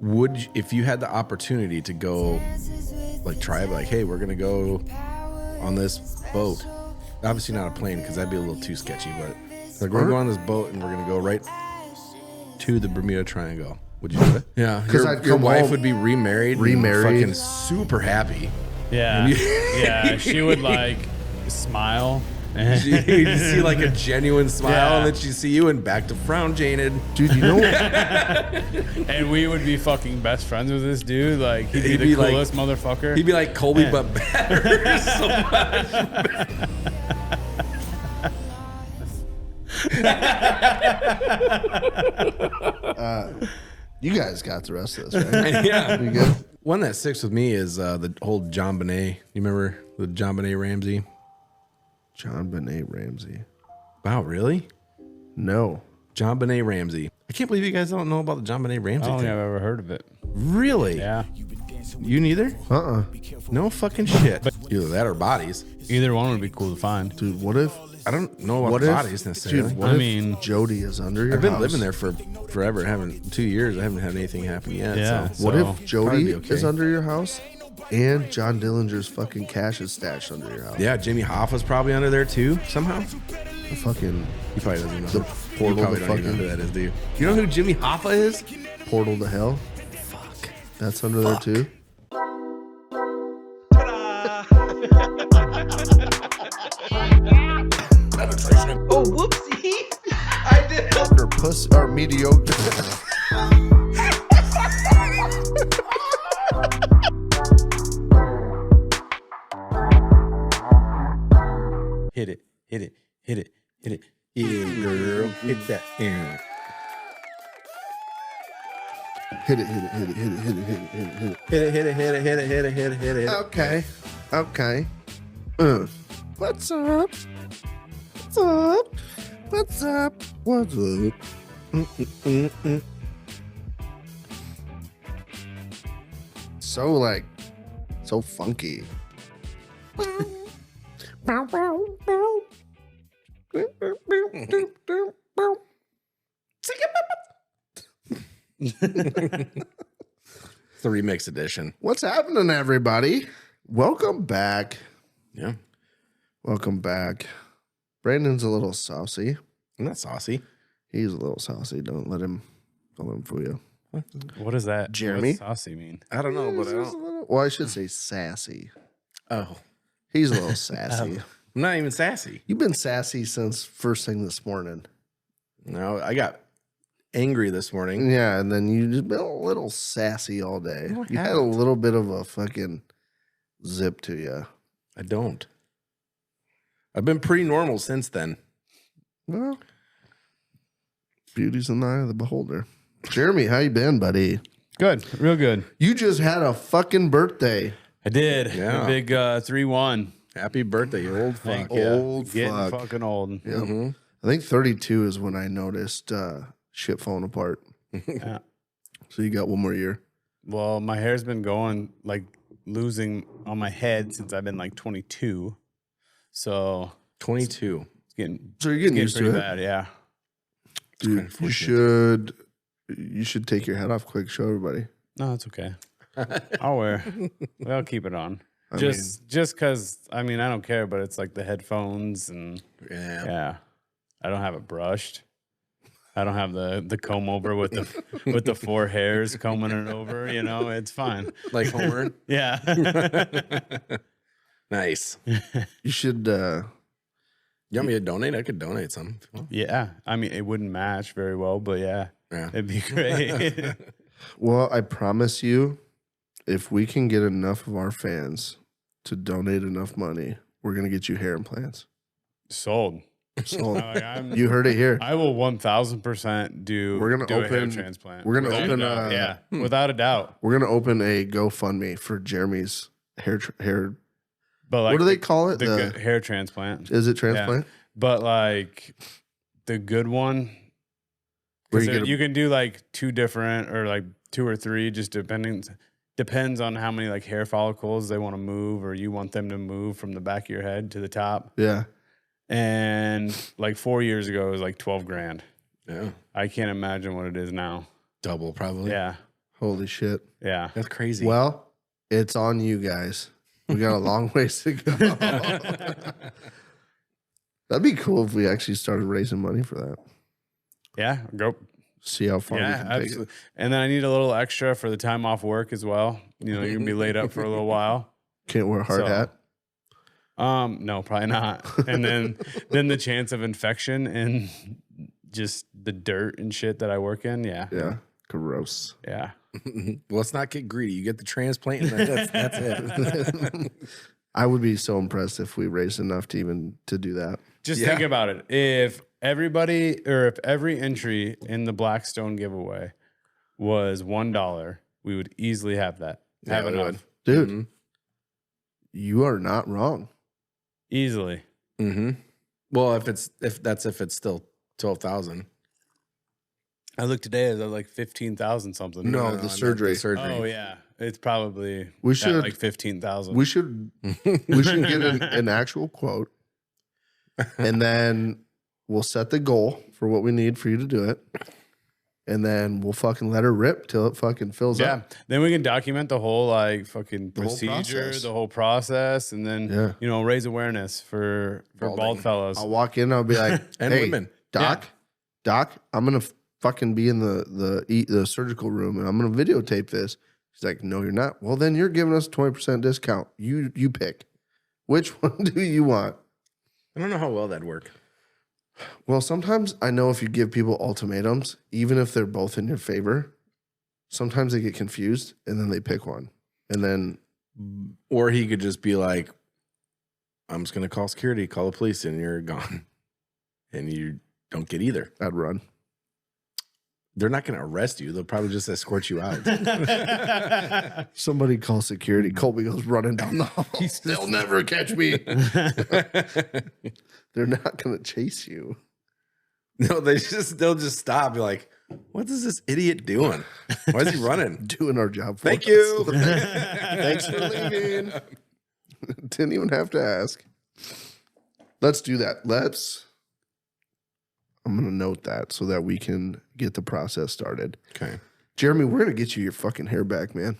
if you had the opportunity to go, like, try it, like, hey, we're gonna go on this boat. Obviously not a plane because that'd be a little too sketchy, but like we're going to go on this boat and we're gonna go right to the Bermuda Triangle. Would you do it? Yeah, because your wife would be remarried, fucking super happy. Yeah, yeah. She would like smile. You see like a genuine smile, and then she see you and back to frown, Janed. Dude, you know. And we would be fucking best friends with this dude. Like he'd be the coolest motherfucker. He'd be like Colby, but better. So much You guys got the rest of this, right? Yeah. You good? One that sticks with me is the whole JonBenét. You remember the JonBenét Ramsey? JonBenét Ramsey. Wow, really? No. JonBenét Ramsey. I can't believe you guys don't know about the JonBenét Ramsey I don't thing. think I've ever heard of it. Really? Yeah. You neither? No fucking shit. But either that or bodies. Either one would be cool to find. Dude, what if... I don't know about bodies necessarily. Dude, what if Jodi is under your house? I've been living there for forever. 2 years. I haven't had anything happen yet. Yeah. So. What if Jodi is under your house and John Dillinger's fucking cash is stashed under your house? Yeah, Jimmy Hoffa's probably under there too, somehow. The fucking... He probably doesn't know. The portal to don't even know who that is, do you? You know who Jimmy Hoffa is? Portal to hell? Fuck. That's under there too? Oh, whoopsie. I did. Or puss or mediocre. Hit it. Yeah, girl. Hit that. Yeah. Hit it. Hit it. Okay. What's up? So funky. It's the remix edition. What's happening, everybody? Welcome back. Yeah. Welcome back. Brandon's a little saucy. I'm not saucy. He's a little saucy. Don't let him fool you. What is that? Jeremy? What's saucy mean? I don't know, but I don't. Well, I should say sassy. Oh. He's a little sassy. I'm not even sassy. You've been sassy since first thing this morning. No, I got angry this morning. Yeah, and then you just been a little sassy all day. No, I you had a haven't. little bit of a fucking zip to you. I don't. I've been pretty normal since then. Well, beauty's in the eye of the beholder. Jeremy, how you been, buddy? Good. Real good. You just had a fucking birthday. I did. Yeah. A big 3-1. Happy birthday, you old fuck. Thank you. Old Getting fuck. fucking old. Yeah. Mm-hmm. I think 32 is when I noticed shit falling apart. Yeah. So you got one more year. Well, my hair's been going, like, losing on my head since I've been, like, 22. So 22. it's getting, So you're getting used pretty to it. bad, yeah. Dude, you should take your head off quick. Show everybody. No, it's okay. I'll keep it on. I Just because, I mean, I don't care, but it's like the headphones and Yeah. I don't have it brushed. I don't have the comb over with the 4 hairs combing it over. You know, it's fine. Like Homer. Yeah. Nice. You should. You want me to donate? I could donate some. Yeah. I mean, it wouldn't match very well, but yeah, Yeah. it'd be great. Well, I promise you, if we can get enough of our fans to donate enough money, we're gonna get you hair implants. Sold. So Like, you heard it here. I will 1000% do. We're gonna do a hair open- transplant. we're gonna Without open, a doubt. yeah. without a doubt. We're gonna open a GoFundMe for Jeremy's hair. But like, What do they call it? The good hair transplant. Is it transplant? But like the good one, Where because you you can do like 2 different or like 2 or 3, just depends on how many like hair follicles they want to move or you want them to move from the back of your head to the top. Yeah. And like 4 years ago, it was like 12 grand. Yeah. I can't imagine what it is now. Double, probably. Yeah. Holy shit. Yeah. That's crazy. Well, it's on you guys. We got a long ways to go. That'd be cool if we actually started raising money for that. Yeah. Go. See how far we Yeah, can take it. absolutely. And then I need a little extra for the time off work as well. You know, you're gonna be laid up for a little while. Can't wear a hard So, hat. No, probably not. And then the chance of infection and just the dirt and shit that I work in. Yeah. Yeah. Gross. Yeah. Let's not get greedy. You get the transplant, and that's it. I would be so impressed if we raised enough to even to do that. Just Yeah. think about it. If everybody or if every entry in the Blackstone giveaway was $1, we would easily have that. Have we enough. would. Dude, Mm-hmm. you are not wrong. Easily. Mm-hmm. Well, if it's still 12,000. I looked today at like 15,000 something. No, I the meant surgery. Oh yeah. It's probably We at should- like 15,000. We should get an actual quote, and then we'll set the goal for what we need for you to do it, and then we'll fucking let her rip till it fucking fills Yeah. up. Then we can document the whole like fucking The whole procedure, process. the whole process, and then Yeah. you know, raise awareness for bald Balding. fellows. I'll walk in, I'll be like, And hey, women. Doc, I'm gonna fucking be in the surgical room, and I'm gonna videotape this. She's like, no, you're not. Well, then you're giving us a 20% discount. You pick. Which one do you want? I don't know how well that'd work. Well, sometimes I know if you give people ultimatums, even if they're both in your favor, sometimes they get confused and then they pick one. And then, Or he could just be like, I'm just going to call security, call the police, and you're gone. And you don't get either. I'd run. They're not going to arrest you. They'll probably just escort you out. Somebody call security. Colby goes running down the hall. They'll never catch me. They're not going to chase you. No, they'll just stop. Be like, what is this idiot doing? Why is he running? Doing our job for Thank us. you. Thanks for leaving. Didn't even have to ask. Let's do that. I'm going to note that so that we can get the process started. Okay. Jeremy, we're going to get you your fucking hair back, man.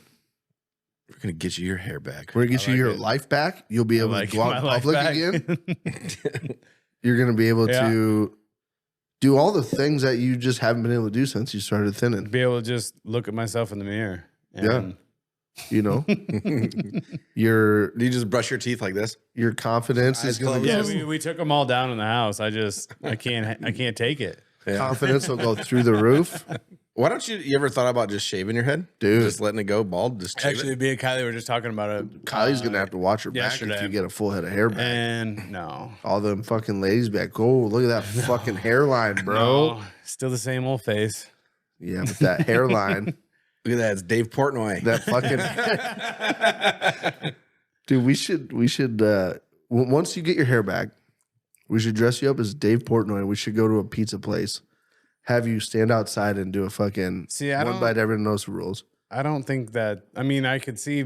We're going to get you your hair back. We're going to get you like your it. life back. You'll be able to go out in my life public back. again. You're going to be able Yeah. to do all the things that you just haven't been able to do since you started thinning. Be able to just look at myself in the mirror. And You know, your Do you just brush your teeth like this? your confidence is Eyes going to closed. Yeah, we took them all down in the house. I can't take it. confidence will go through the roof, Why don't you ever thought about just shaving your head? dude. Just letting it go bald? Just shave Actually, it? me and Kylie were just talking about it. Kylie's gonna have to watch her back if yesterday. you get a full head of hair back. And no. All them fucking ladies back. Oh, look at that fucking hairline, bro. No, still the same old face. Yeah, but that hairline, Look at that. It's Dave Portnoy. that fucking dude. We should once you get your hair back, we should dress you up as Dave Portnoy. We should go to a pizza place, have you stand outside and do a fucking See, I one don't- bite. Everyone knows the rules. I don't think that. I mean, I could see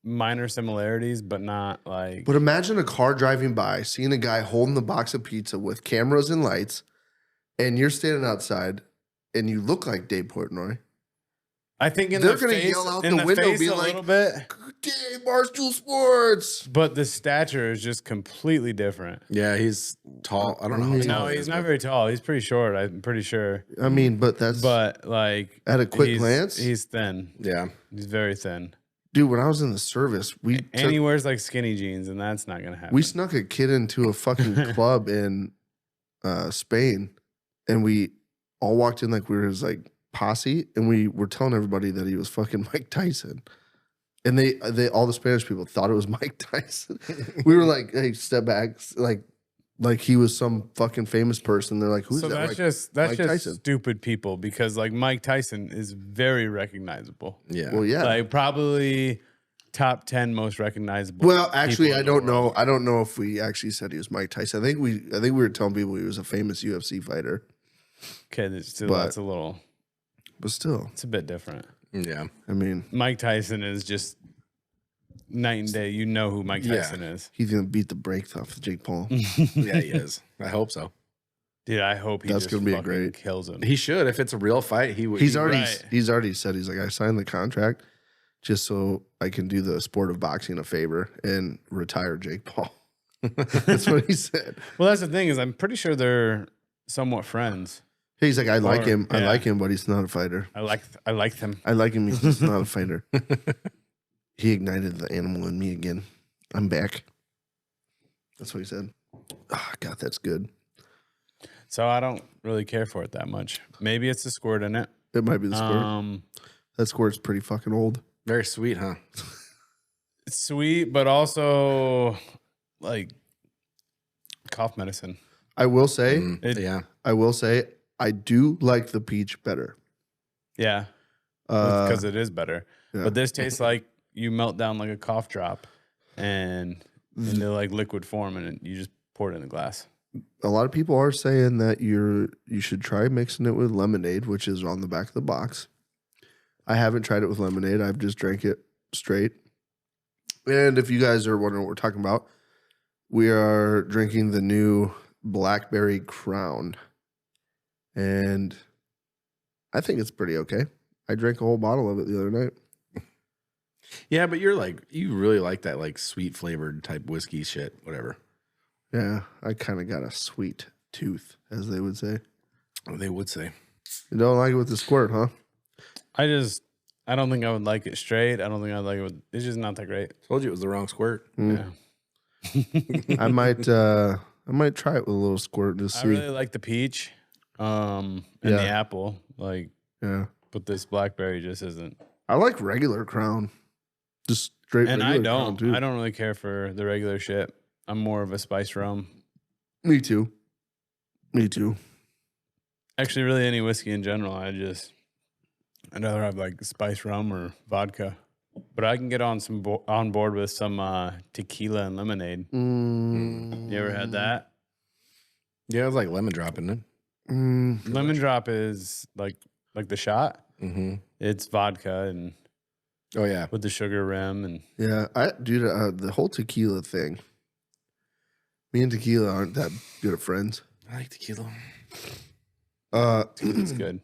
minor similarities, but not like. But imagine a car driving by, seeing a guy holding the box of pizza with cameras and lights, and you're standing outside, and you look like Dave Portnoy. I think in They're the gonna face, yell out in the window, face be a like, little bit, Dave Barstool Sports. but the stature is just completely different. Yeah, he's tall. I don't know how tall No, he he's is, not but- very tall. He's pretty short. I'm pretty sure. I mean, but that's But like at a quick he's- glance, he's thin. Yeah. He's very thin, dude. When I was in the service, and he wears like skinny jeans, and that's not gonna happen. we snuck a kid into a fucking club in Spain, and we all walked in like we were his like posse, and we were telling everybody that he was fucking Mike Tyson. And they all the Spanish people thought it was Mike Tyson. We were like, hey, step back, like he was some fucking famous person. They're like, who's so that? that's Like, just Mike just Tyson. stupid people because like Mike Tyson is very recognizable. Yeah. well, yeah. Like probably top 10 most recognizable. Well, actually, people I in the don't know. world. I don't know if we actually said he was Mike Tyson. I think we were telling people he was a famous UFC fighter, Okay, that's But- a little. but still, It's a bit different. Yeah. I mean, Mike Tyson is just night and day. You know who Mike Yeah. Tyson is. he's gonna beat the brakes off of Jake Paul. Yeah, he is. I hope so. Dude, I hope he That's just gonna be a fucking great- kills him. He should. If it's a real fight, he would. He's he- already right. he's already said he's like, I signed the contract just so I can do the sport of boxing a favor and retire Jake Paul. That's what he said. Well, that's the thing is I'm pretty sure they're somewhat friends. He's like, I like Or- him. I yeah. like him, but he's not a fighter. I like them. I like him. He's just not a fighter. He ignited the animal in me again. I'm back. That's what he said. Oh, God, that's good. So I don't really care for it that much. Maybe it's the squirt in it. It might be the squirt. That squirt's pretty fucking old. Very sweet, huh? It's sweet, but also like cough medicine. I will say, Yeah. I do like the peach better. Yeah, Uh, because it is better. yeah. But this tastes like you melt down like a cough drop and into like liquid form, and you just pour it in a glass. a lot of people are saying that you should try mixing it with lemonade, which is on the back of the box. I haven't tried it with lemonade. I've just drank it straight. And if you guys are wondering what we're talking about, we are drinking the new Blackberry Crown. And I think it's pretty okay. I drank a whole bottle of it the other night. Yeah, but you're like, you really like that like sweet flavored type whiskey shit, whatever. Yeah, I kind of got a sweet tooth, as they would say. They would say. You don't like it with the squirt, huh? I don't think I would like it straight. I don't think I'd like it with. It's just not that great. Told you it was the wrong squirt. Yeah. I might try it with a little squirt to I see. really like the peach, and the Yeah. apple. Like, Yeah, but this blackberry just isn't. I like regular Crown, just straight. And regular I Crown, don't. too. I don't really care for the regular shit. I'm more of a spice rum. Me too. Me too. Actually, really any whiskey in general. I'd rather have like spice rum or vodka. But I can get on on board with some tequila and lemonade. You ever had that? Yeah, it was like lemon drop, isn't it? Lemon drop is like the shot. Mm-hmm. It's vodka and Oh yeah. with the sugar rim and Yeah, the whole tequila thing. Me and tequila aren't that good of friends. I like tequila. it's good.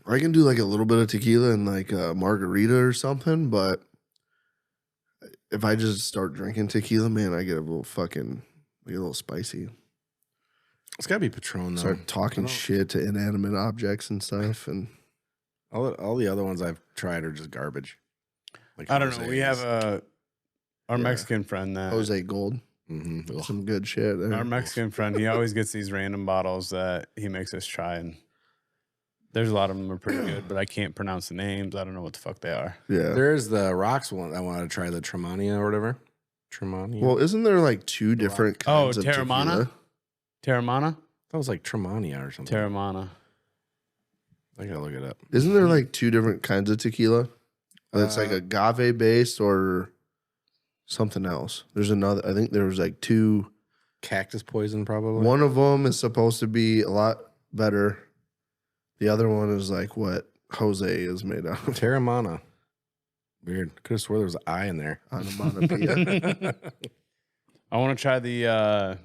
I can do like a little bit of tequila and like a margarita or something, but if I just start drinking tequila, man, I get a little spicy. It's gotta be Patron though. Start talking shit to inanimate objects and stuff, and All the other ones I've tried are just garbage. Like I don't know. We have our Yeah. Mexican friend that Jose Gold, Mm-hmm. some good shit there. our Mexican friend, he always gets these random bottles that he makes us try, and there's a lot of them are pretty good, but I can't pronounce the names. I don't know what the fuck they are. Yeah. There's the rocks one I wanted to try, the Tremania or whatever. Tremania. Well, isn't there like two different kinds of Terramana? tequila? Terramana? that was like Tremania or something. Terramana. I gotta look it up. Isn't there like two different kinds of tequila? That's like agave based or something else. There's another. I think there was like two. Cactus poison, probably. One of them is supposed to be a lot better. The other one is like what Jose is made out of. Terramana. Weird. Could have swore there was an I in there. Onomatopoeia. I want to try the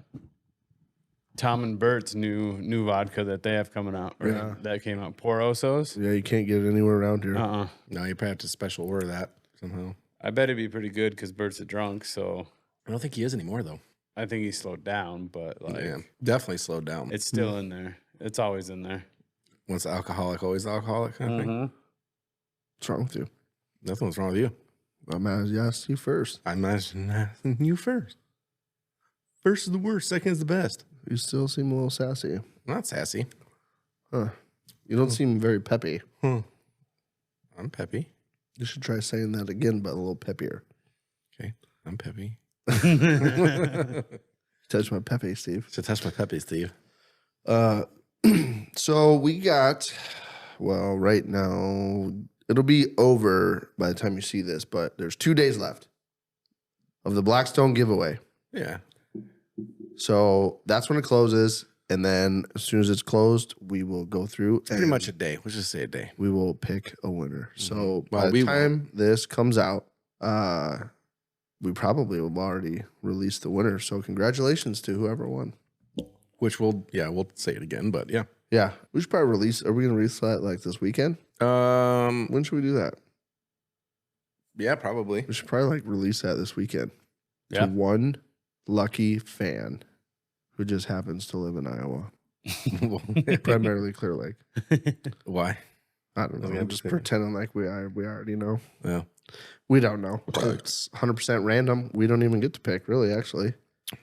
Tom and Bert's new vodka that they have coming out. Or Yeah. that came out. Porosos? Yeah, you can't get it anywhere around here. Uh-uh. No, you probably have to special order that somehow. I bet it'd be pretty good because Bert's a drunk, so I don't think he is anymore though. I think he slowed down, but like Yeah, definitely slowed down. it's still in there. It's always in there. Once the alcoholic, always the alcoholic kind of thing. What's wrong with you? Nothing's wrong with you. I'm asked you first. I'm asking you first. First is the worst. Second is the best. You still seem a little sassy. I'm not sassy. Huh. You don't seem very peppy. I'm peppy. You should try saying that again, but a little peppier. Okay, I'm peppy. Touch my peppy, Steve. So touch my peppy, Steve. So we got, well, right now, it'll be over by the time you see this, but there's 2 days left of the Blackstone giveaway. Yeah. So that's when it closes. And then as soon as it's closed, we will go through. Pretty much a day. Let's just say a day. We will pick a winner. So Well, by we the time this comes out, we probably will already release the winner. So congratulations to whoever won. Which we'll say it again, but yeah. Yeah, we should probably release. Are we gonna release that like this weekend? When should we do that? Yeah, probably. We should probably like release that this weekend Yeah. to one lucky fan who just happens to live in Iowa, primarily Clear Lake. Why? I don't know. Okay, I'm just pretending like we already know. Yeah. We don't know. It's 100% random. We don't even get to pick, really, actually.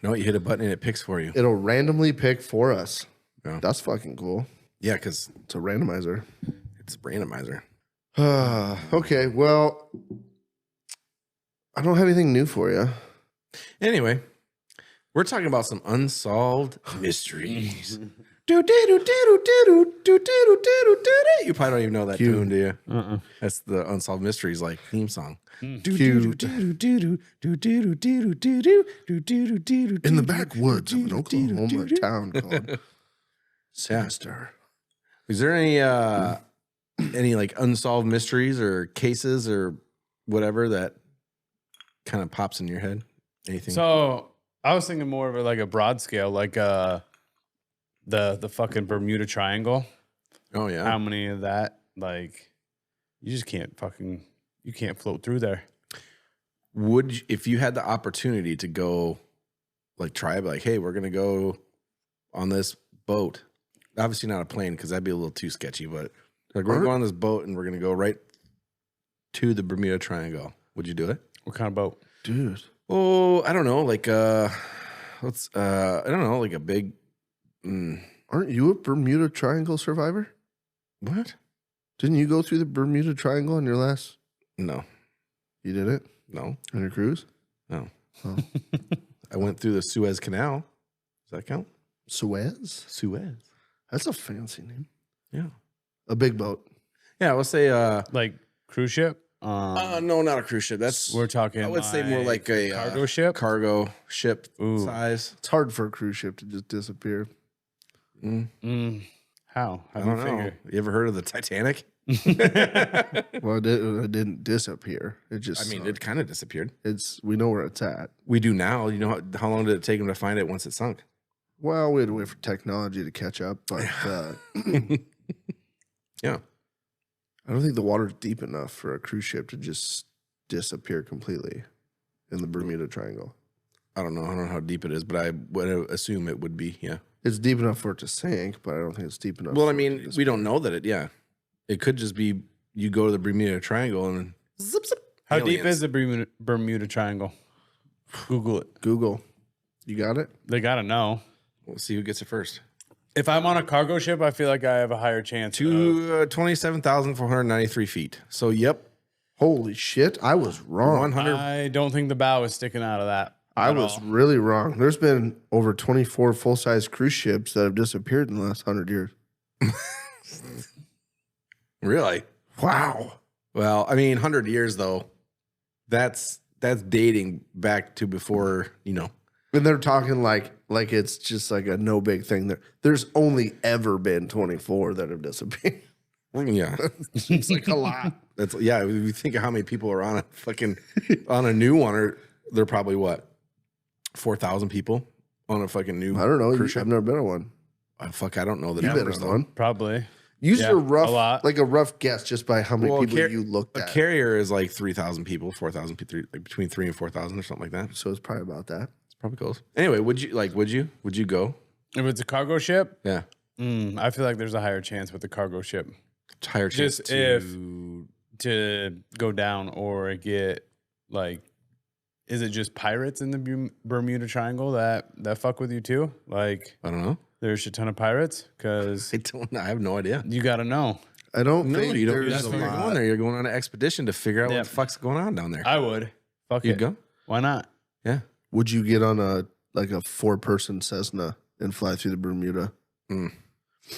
No, you hit a button and it picks for you. It'll randomly pick for us. Yeah. That's fucking cool. Yeah, because It's a randomizer. it's a randomizer. Okay, well, I don't have anything new for you. Anyway, we're talking about some unsolved mysteries. You probably don't even know that tune, do you? That's the Unsolved Mysteries like theme song. In the backwoods of an Oklahoma town called Sinister. Is there any like unsolved mysteries or cases or whatever that kind of pops in your head? Anything? So I was thinking more of like a broad scale, like the fucking Bermuda Triangle. Oh yeah. How many of that? Like, you just can't you can't float through there. Would you, if you had the opportunity to go, like try, like, hey, we're gonna go on this boat. Obviously not a plane because that'd be a little too sketchy. But like, we're gonna go on this boat and we're gonna go right to the Bermuda Triangle. Would you do it? What kind of boat? Dude. Oh, I don't know. Like I don't know, like a big. Aren't you a Bermuda Triangle survivor? What? Didn't you go through the Bermuda Triangle on your last? No, You did it no, on your cruise? no. Oh. I went through the Suez Canal. Does that count? Suez? Suez. That's a fancy name. Yeah. A big boat. Yeah, let's say Like cruise ship? no, not a cruise ship. That's We're talking. I would say more like a cargo ship. Cargo ship Ooh. size. It's hard for a cruise ship to just disappear. How? I How do don't you know. figure? You ever heard of the Titanic? Well, it didn't disappear. It just. I mean, it kind of disappeared. we know where it's at. We do now. You know how long did it take them to find it once it sunk? Well, we had to wait for technology to catch up, but Yeah. I don't think the water's deep enough for a cruise ship to just disappear completely in the Bermuda Triangle. I don't know how deep it is, but I would assume it would be. Yeah. It's deep enough for it to sink, but I don't think it's deep enough. Well, I for it to mean, just- we don't know that it. Yeah. It could just be you go to the Bermuda Triangle and zip zip. How deep aliens. is the Bermuda Triangle? Google it. Google. You got it? They gotta know. We'll see who gets it first. If I'm on a cargo ship, I feel like I have a higher chance. To 27,493 feet. So, yep. Holy shit. I was wrong. 100. I don't think the bow is sticking out of that. I at was all. really wrong. There's been over 24 full-size cruise ships that have disappeared in the last 100 years. Really? Wow. Well, I mean, 100 years, though, that's dating back to before, And they're talking like it's just like a no big thing. There's only ever been 24 that have disappeared. Yeah. It's like a lot. That's, yeah. If you think of how many people are on on a new one, or they're probably what? 4,000 people on a fucking new I don't know. cruise ship? I've never been on one. I don't know the You've been numbers, on though. one. Probably. Use Yeah, a a lot. rough guess just by how many Well, people you looked A at. carrier is like 3,000 people, 4,000 people, like between 3,000 and 4,000 or something like that. So it's probably about that. It's probably close. Anyway, would you go? If it's a cargo ship, Yeah. I feel like there's a higher chance with the cargo ship Higher chance Just to to go down or get like. Is it just pirates in the Bermuda Triangle that fuck with you too? Like, I don't know. there's a ton of pirates because I have no idea. you got to know. I don't No, think you don't. there's That's a why you're lot. going there. You're going on an expedition to figure out Yeah. what the fuck's going on down there. I would. Fuck You'd it. go? Why not? Yeah. Would you get on a 4-person Cessna and fly through the Bermuda?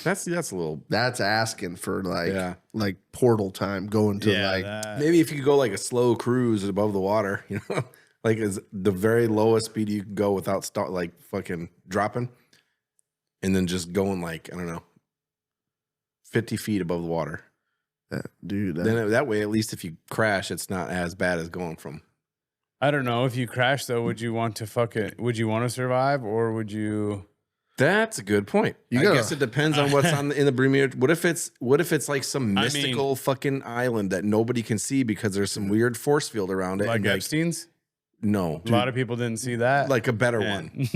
That's a little. That's asking for Yeah. like portal time going to that. Maybe if you could go like a slow cruise above the water, like is the very lowest speed you can go without fucking dropping, and then just going like, I don't know, 50 feet above the water. dude. Then that way, at least if you crash, it's not as bad as going from. I don't know. If you crash though, would you want to Would you want to survive or would you? That's a good point. I guess it depends on what's in the Bermuda. What if it's like some mystical fucking island that nobody can see because there's some weird force field around it? Like Epstein's? No. A lot of people didn't see that. Like a better one.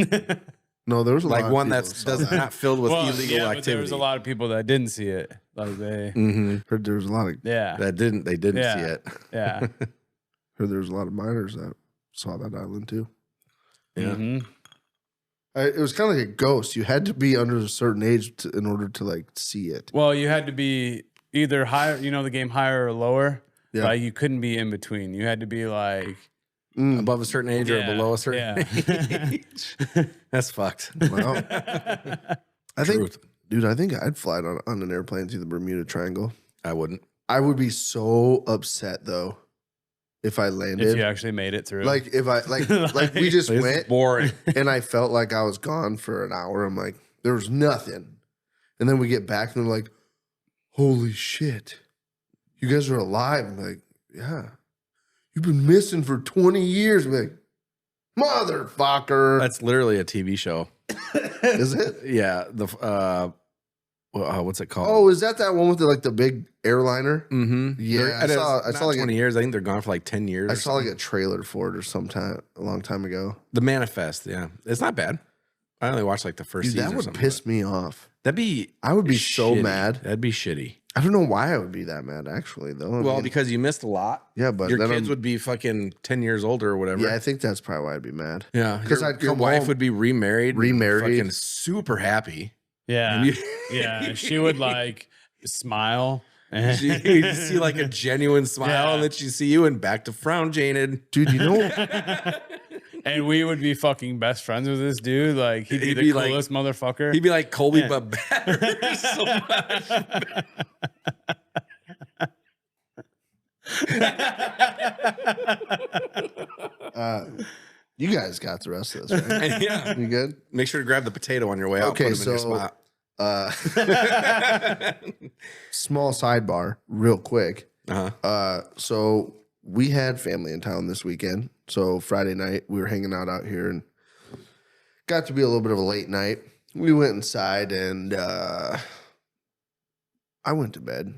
No, there was a like lot one of that's not filled with illegal activity. But there was a lot of people that didn't see it. Like they heard there was a lot of that didn't see it. Yeah. Heard there was a lot of miners that saw that island too. Yeah. Mm-hmm. It was kind of like a ghost. You had to be under a certain age in order to like see it. Well, you had to be either higher, the game higher or lower. Yeah. Like you couldn't be in between. You had to be like above a certain age or below a certain age. That's fucked. Wow. I think I'd fly on an airplane through the Bermuda Triangle. I wouldn't. I would be so upset though if I landed. If you actually made it through. Like if I like we just went boring. and I felt like I was gone for an hour. I'm like, there was nothing. And then we get back and they're like, holy shit. You guys are alive. I'm like, yeah. You've been missing for 20 years. I'm like, motherfucker. That's literally a TV show. Is it? Yeah. What's it called? Oh, is that one with the big airliner? Mm-hmm. Yeah, I saw like 20 years. I think they're gone for like 10 years. I saw like a trailer for it a long time ago. The Manifest. Yeah, it's not bad. I only watched like the first season. That would piss me off. I would be so mad. That'd be shitty. I don't know why I would be that mad. Actually, though. Well, because you missed a lot. Yeah, but your kids would be fucking 10 years older or whatever. Yeah, I think that's probably why I'd be mad. Yeah, because your wife would be remarried, fucking super happy. Yeah, yeah. She would like smile. You'd see like a genuine smile, and then she'd see you and back to frown, Janed. Dude, you know. And we would be fucking best friends with this dude. Like he'd be the coolest motherfucker. He'd be like Colby, but better. So much. You guys got the rest of this, right? Yeah, you good? Make sure to grab the potato on your way out. Okay, put 'em in your spot. Small sidebar, real quick. Uh-huh. So we had family in town this weekend. So Friday night we were hanging out here and got to be a little bit of a late night. We went inside and I went to bed.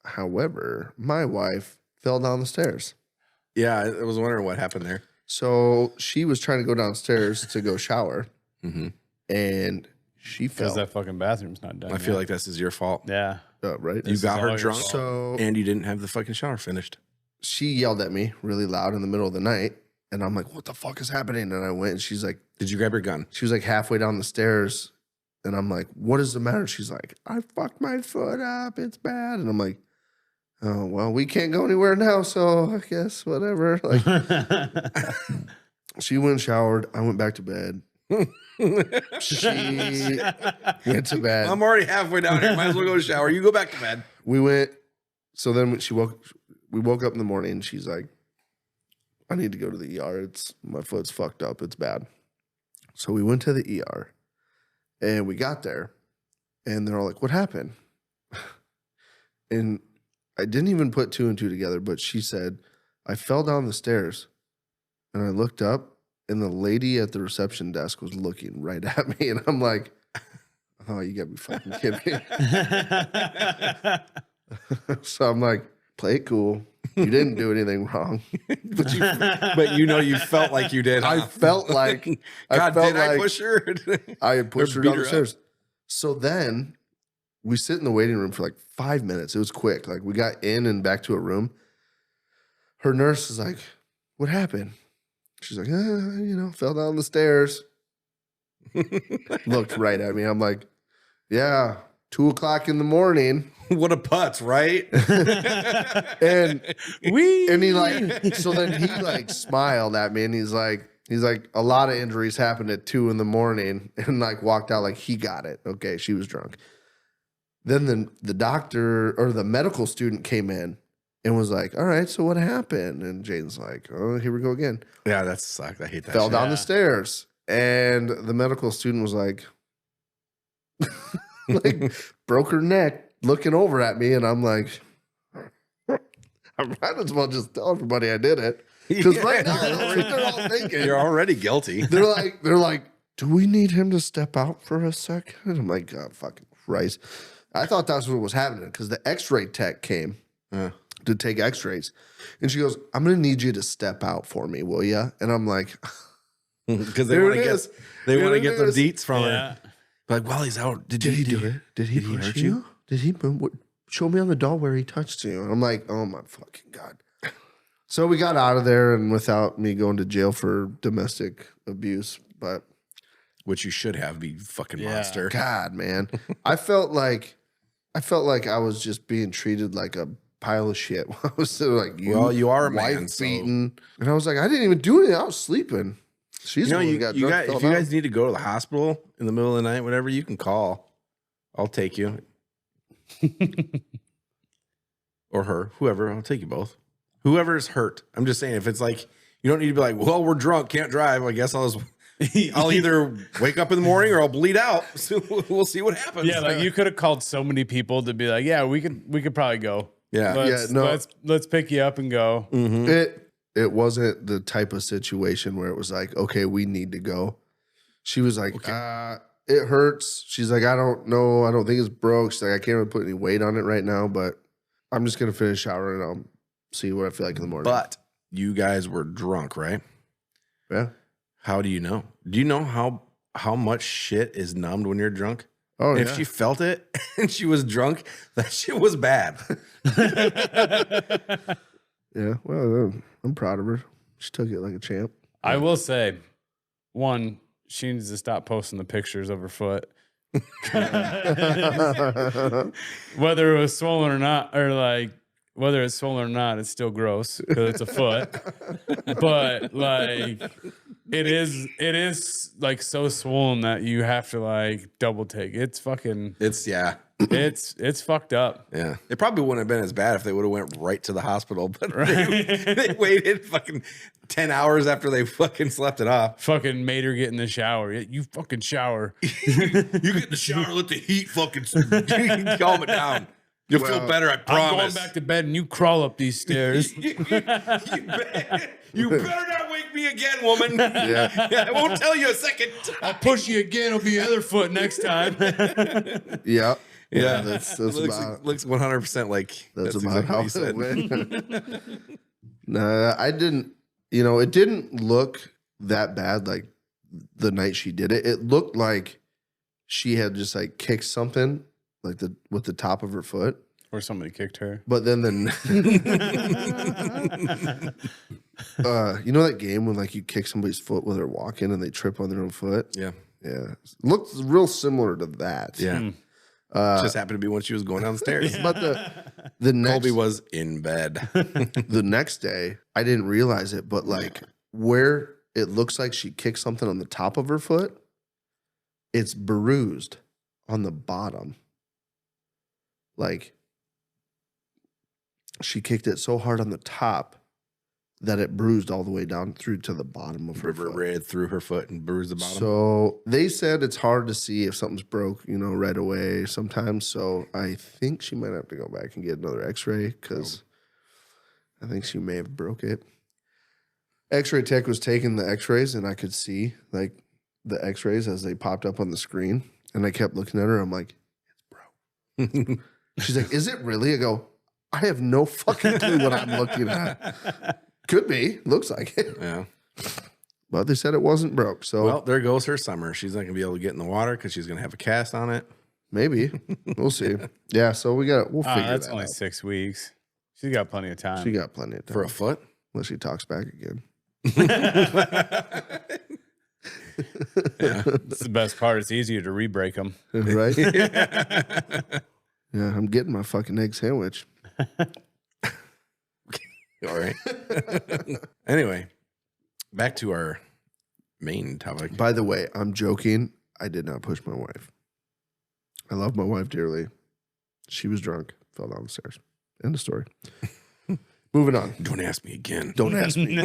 However, my wife fell down the stairs. Yeah, I was wondering what happened there. So she was trying to go downstairs to go shower, mm-hmm. and she fell. Because that fucking bathroom's not done. I feel like this is your fault. Yeah. Right? You got her drunk, so and you didn't have the fucking shower finished. She yelled at me really loud in the middle of the night, and I'm like, what the fuck is happening? And I went, and she's like, did you grab your gun? She was like halfway down the stairs, and I'm like, what is the matter? She's like, I fucked my foot up. It's bad. And I'm like, oh, well, we can't go anywhere now, so I guess whatever. Like, she went and showered. I went back to bed. She went to bed. I'm already halfway down here. Might as well go shower. You go back to bed. We went. So then we woke up in the morning. And she's like, I need to go to the ER. My foot's fucked up. It's bad. So we went to the ER, and we got there, and they're all like, what happened? And I didn't even put two and two together, but she said, I fell down the stairs, and I looked up, and the lady at the reception desk was looking right at me, and I'm like, oh, you gotta be fucking kidding me. So I'm like, play it cool. You didn't do anything wrong. But you felt like you did. I felt like I push her? I had pushed her beat down her the stairs. So then we sit in the waiting room for like 5 minutes. It was quick. Like we got in and back to a room. Her nurse is like, what happened? She's like, fell down the stairs. Looked right at me. I'm like, yeah, 2:00 in the morning. What a putz, right? And he like, so then he like smiled at me and he's like, a lot of injuries happened at 2 in the morning, and like walked out like he got it. Okay, she was drunk. Then the doctor or the medical student came in and was like, all right, so what happened? And Jaden's like, oh, here we go again. Yeah, that sucked. I hate that. Fell down the stairs. And the medical student was like, like broke her neck looking over at me. And I'm like, I might as well just tell everybody I did it. Because right now, they're all thinking. You're already guilty. They're like, do we need him to step out for a second? I'm like, God, fucking Christ. I thought that's what was happening because the x-ray tech came to take x-rays. And she goes, I'm going to need you to step out for me, will you? And I'm like, because they want to get the deets from her. Like, while he's out, did he do it? Did he hurt you? Did he show me on the doll where he touched you? And I'm like, oh my fucking God. So we got out of there and without me going to jail for domestic abuse, but which you should have, be fucking monster. God, man. I felt like I was just being treated like a pile of shit. I was still like, you are a man, wife beaten. And I was like, I didn't even do anything. I was sleeping. She's the one who got drunk. If you guys need to go to the hospital in the middle of the night, whatever, you can call. I'll take you. Or her, whoever. I'll take you both. Whoever is hurt. I'm just saying, if it's like, you don't need to be like, well, we're drunk, can't drive. I guess I'll either wake up in the morning or I'll bleed out. So we'll see what happens. Yeah, like you could have called so many people to be like, yeah, we could probably go. Yeah. Let's pick you up and go. Mm-hmm. It wasn't the type of situation where it was like, okay, we need to go. She was like, it hurts. She's like, I don't know. I don't think it's broke. She's like, I can't really put any weight on it right now, but I'm just going to finish showering and I'll see what I feel like in the morning. But you guys were drunk, right? Yeah. How do you know? Do you know how much shit is numbed when you're drunk? Oh, if she felt it and she was drunk, that shit was bad. Yeah, well, I'm proud of her. She took it like a champ. I will say, one, she needs to stop posting the pictures of her foot. Whether it was swollen or not, or like whether it's swollen or not, it's still gross because it's a foot. But like, it is like so swollen that you have to like double take. It's fucking. It's fucked up. Yeah. It probably wouldn't have been as bad if they would have went right to the hospital, but they waited fucking 10 hours after they fucking slept it off. Fucking made her get in the shower. You fucking shower. You get in the shower, let the heat fucking calm it down. You'll feel better, I promise. I'm going back to bed and you crawl up these stairs. You better not wake me again, woman. Yeah. I won't tell you a second. I'll push you again. It'll be the other foot next time. Yeah. Yeah, that's looks 100% like that's exactly about how what he said. it went. Nah, I didn't. It didn't look that bad. Like the night she did it, it looked like she had just like kicked something, like with the top of her foot, or somebody kicked her. But then you know that game when like you kick somebody's foot while they're walking and they trip on their own foot. Yeah, yeah, looks real similar to that. Yeah. Just happened to be when she was going downstairs. Yeah. But the next Colby was in bed. The next day, I didn't realize it, but like where it looks like she kicked something on the top of her foot, it's bruised on the bottom. Like she kicked it so hard on the top that it bruised all the way down through to the bottom of her foot. Red through her foot and bruised the bottom. So they said it's hard to see if something's broke, right away sometimes. So I think she might have to go back and get another x-ray because I think she may have broke it. X-ray tech was taking the x-rays and I could see like the x-rays as they popped up on the screen. And I kept looking at her. I'm like, it's broke. She's like, is it really? I go, I have no fucking clue what I'm looking at. Could be. Looks like it. Yeah. But they said it wasn't broke. So well, there goes her summer. She's not going to be able to get in the water because she's going to have a cast on it. Maybe. We'll see. Yeah, so we'll figure that's that only out. 6 weeks. She's got plenty of time. She got plenty of time. For a foot? Unless she talks back again. Yeah. That's the best part. It's easier to re-break them. Right? Yeah, I'm getting my fucking egg sandwich. All right. Anyway, back to our main topic. By the way, I'm joking. I did not push my wife. I love my wife dearly. She was drunk, fell down the stairs. End of story. Moving on. Don't ask me again. Don't ask me.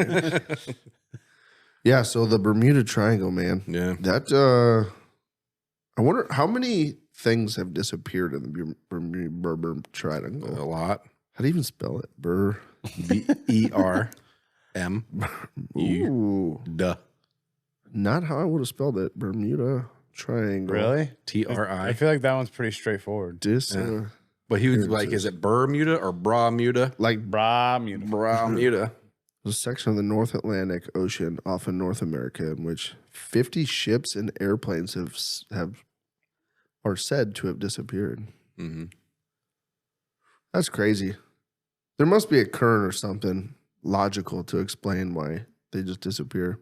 Yeah, so the Bermuda Triangle, man. Yeah. That, I wonder how many things have disappeared in the Bermuda Triangle. A lot. How do you even spell it? B-E-R-M. Ooh. Duh. Not how I would have spelled it. Bermuda Triangle. Really? TRI. I feel like that one's pretty straightforward. But he was like, is it Bermuda or Bermuda? Like Bermuda. Bermuda. a section of the North Atlantic Ocean off of North America in which 50 ships and airplanes are said to have disappeared. Mm-hmm. That's crazy. There must be a current or something logical to explain why they just disappear.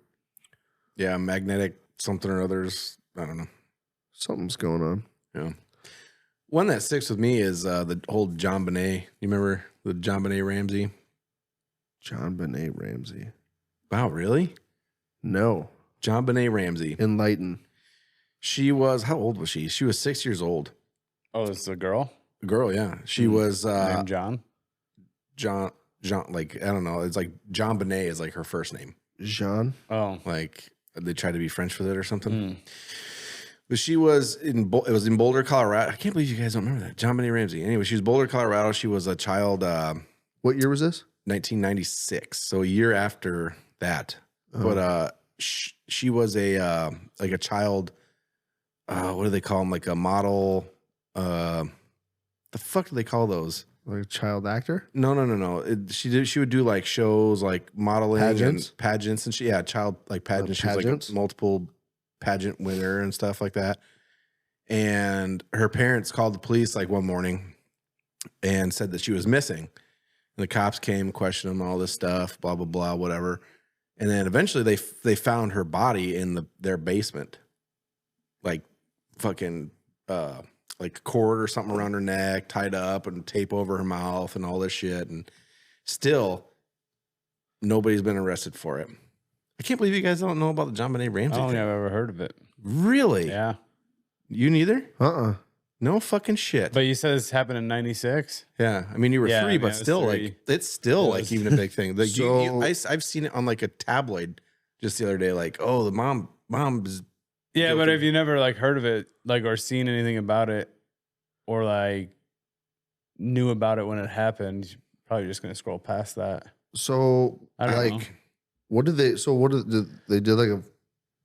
Yeah, magnetic something or others. I don't know. Something's going on. Yeah. One that sticks with me is the whole JonBenét. You remember the JonBenét Ramsey? JonBenét Ramsey. Wow, really? No. JonBenét Ramsey. Enlighten. She was, how old was she? She was 6 years old. Oh, it's a girl? A girl, yeah. She was Named John? John, like, I don't know. It's like JonBenét is like her first name. Jean. Oh. Like they tried to be French with it or something. Mm. But she was it was in Boulder, Colorado. I can't believe you guys don't remember that. JonBenét Ramsey. Anyway, she was Boulder, Colorado. She was a child, What year was this? 1996. So a year after that. Oh. But she was a like a child, what do they call them? Like a model, the fuck do they call those? Like a child actor? No. She would do like shows like modeling Pageants? and pageants and child like pageants. She was like Pageants? a multiple pageant winner and stuff like that. And her parents called the police like one morning and said that she was missing. And the cops came, questioned them, all this stuff, blah blah blah, whatever. And then eventually they found her body in their basement, like fucking like cord or something around her neck, tied up and tape over her mouth and all this shit. And still, nobody's been arrested for it. I can't believe you guys don't know about the JonBenét I Ramsey don't think thing. I've ever heard of it. Really? Yeah. You neither? No fucking shit. But you said this happened in 96? Yeah. I mean, you were Yeah, three, I mean, but I was still, 3. like, it's still It like was- even a big thing. Like, So- I've seen it on like a tabloid just the other day. Like, oh, the mom's. Yeah, Guilty. but if you never like heard of it, like, or seen anything about it, or like knew about it when it happened, you're probably just gonna scroll past that. So, I don't like, know. what did they did like a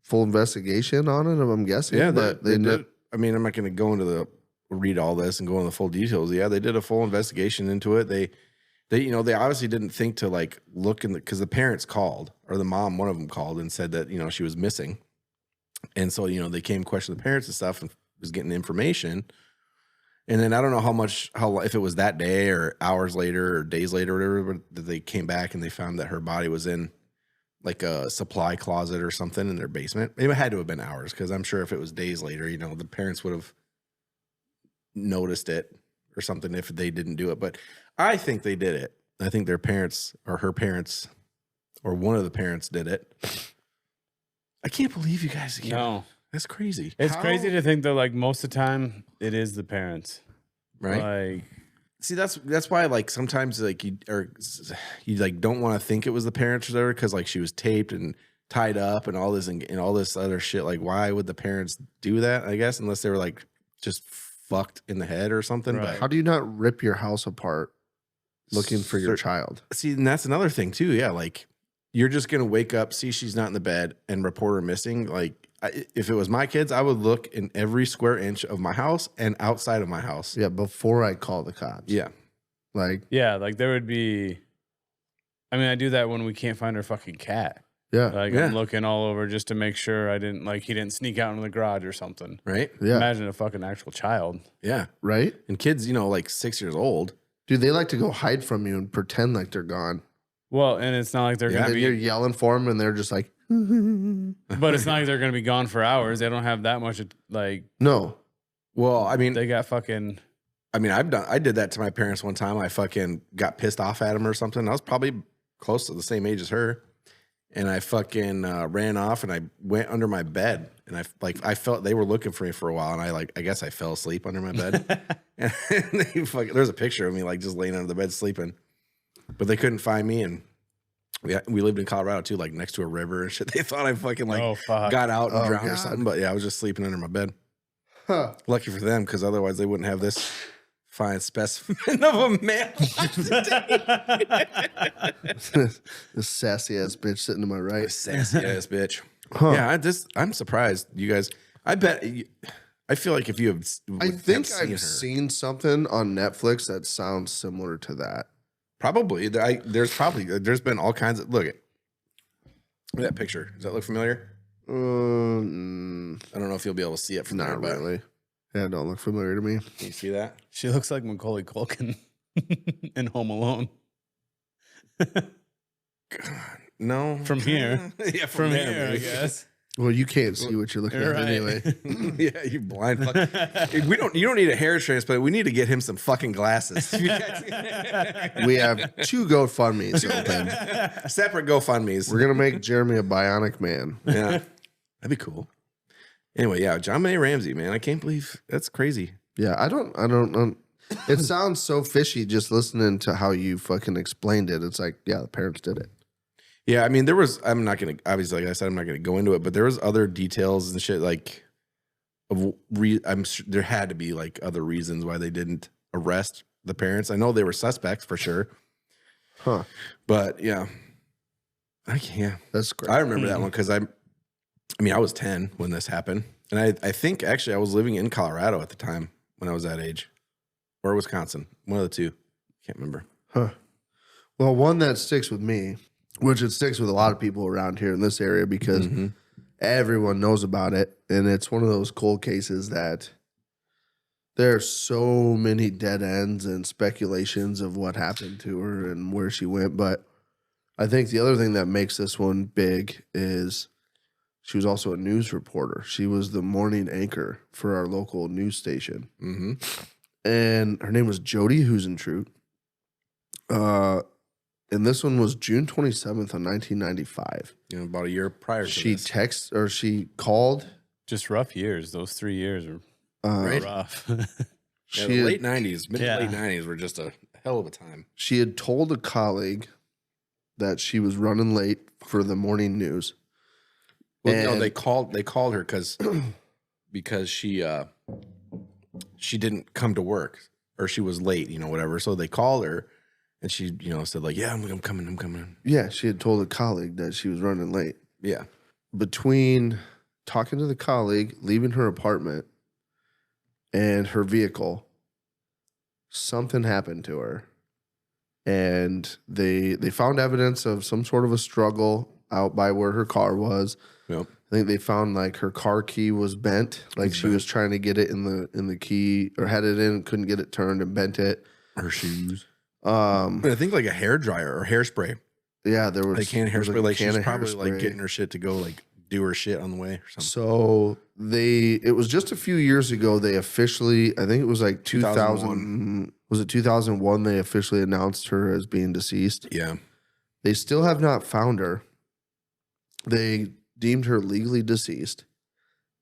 full investigation on it? I'm guessing. Yeah, but they did. I mean, I'm not going to go into read all this and go into the full details. Yeah, they did a full investigation into it. They they obviously didn't think to like look in because the parents called, or the mom, one of them called and said that she was missing, and so they came question the parents and stuff and was getting information. And then I don't know how if it was that day or hours later or days later or whatever, but they came back and they found that her body was in like a supply closet or something in their basement. It had to have been hours because I'm sure if it was days later, the parents would have noticed it or something if they didn't do it. But I think they did it. I think their parents or her parents or one of the parents did it. I can't believe you guys. No, That's crazy. it's How- crazy to think that like most of the time it is the parents, Right. Like, See, that's why like sometimes like you like don't want to think it was the parents or whatever because like she was taped and tied up and all this and all this other shit. Like, why would the parents do that? I guess unless they were like just fucked in the head or something. Right. how do you not rip your house apart looking for your Cer- child? But see, and that's another thing too. Yeah, like you're just gonna wake up, see she's not in the bed, and report her missing. Like, if it was my kids, I would look in every square inch of my house and outside of my house. Yeah, before I call the cops. Yeah. Like, yeah, like there would be. I mean, I do that when we can't find our fucking cat. yeah. Like Yeah. I'm looking all over just to make sure he didn't sneak out into the garage or something. Right. Yeah. Imagine a fucking actual child. Yeah. Right? And kids, like 6 years old. Dude, they like to go hide from you and pretend like they're gone. Well, and it's not like they're Yeah. gonna And you're be, yelling for them and they're just like, but it's not like they're gonna be gone for hours. They don't have that much. Like no. Well, I mean, they got fucking. I did that to my parents one time. I fucking got pissed off at them or something. I was probably close to the same age as her. And I fucking ran off and I went under my bed. And I felt they were looking for me for a while. And I guess I fell asleep under my bed. And there's a picture of me like just laying under the bed sleeping. But they couldn't find me. And we lived in Colorado too, like next to a river and shit. They thought I fucking Oh fuck! got out and Oh, drowned or God. something. But yeah, I was just sleeping under my bed. Huh. Lucky for them, because otherwise they wouldn't have this fine specimen of a man. This sassy ass bitch sitting to my right. Sassy ass bitch. Huh. Yeah, I'm surprised, you guys. I bet. I feel like if you have, I would think have I've seen something on Netflix that sounds similar to that. probably. There's been all kinds of look at that picture. Does that look familiar? I don't know if you'll be able to see it from there. Not But really. Yeah, don't look familiar to me. can you see that? She looks like Macaulay Culkin in Home Alone. No, From here. yeah, From there, here, I maybe. guess. Well, you can't see what you're looking at Right. anyway. Yeah, you blind fuck. You don't need a hair transplant. We need to get him some fucking glasses. We have 2 GoFundMes open. Separate GoFundMes. We're gonna make Jeremy a bionic man. Yeah, that'd be cool. Anyway, yeah, JonBenét Ramsey, man, I can't believe that's crazy. Yeah, I don't. It sounds so fishy just listening to how you fucking explained it. It's like, yeah, the parents did it. Yeah, I mean, I'm not gonna obviously, like I said, I'm not gonna go into it, but there was other details and shit like I'm sure there had to be like other reasons why they didn't arrest the parents. I know they were suspects for sure, Huh? but yeah, I can't. That's great. I remember that one because I mean, I was 10 when this happened, and I think actually I was living in Colorado at the time when I was that age, or Wisconsin, one of the two. Can't remember. Huh. Well, one that sticks with me, which it sticks with a lot of people around here in this area because everyone knows about it. And it's one of those cold cases that there are so many dead ends and speculations of what happened to her and where she went. But I think the other thing that makes this one big is she was also a news reporter. She was the morning anchor for our local news station. Mm-hmm. And her name was Jodi Huisentruit. And this one was June 27th of 1995. You know, about a year prior to She this. she called. Just rough years. Those 3 years are Right. rough. Yeah, She the had, late 90s, mid to Yeah. late 90s were just a hell of a time. she had told a colleague that she was running late for the morning news. Well, no, And- they called her because she didn't come to work or she was late, you know, whatever. So they called her and she, you know, said like, yeah, I'm coming. Yeah, she had told a colleague that she was running late. Yeah. Between talking to the colleague, leaving her apartment, and her vehicle, something happened to her. And they found evidence of some sort of a struggle out by where her car was. Yep. I think they found like her car key was bent, like she was trying to get it in the key or had it in, couldn't get it turned and bent it. Her shoes. Um, But I think like a hair dryer or hairspray. yeah, there was Like can there was hairspray. a Like can she's of probably like hairspray. getting her shit to go like do her shit on the way or something. So it was just a few years ago. They officially, I think it was like 2000. Was it 2001? They officially announced her as being deceased. Yeah. They still have not found her. They deemed her legally deceased,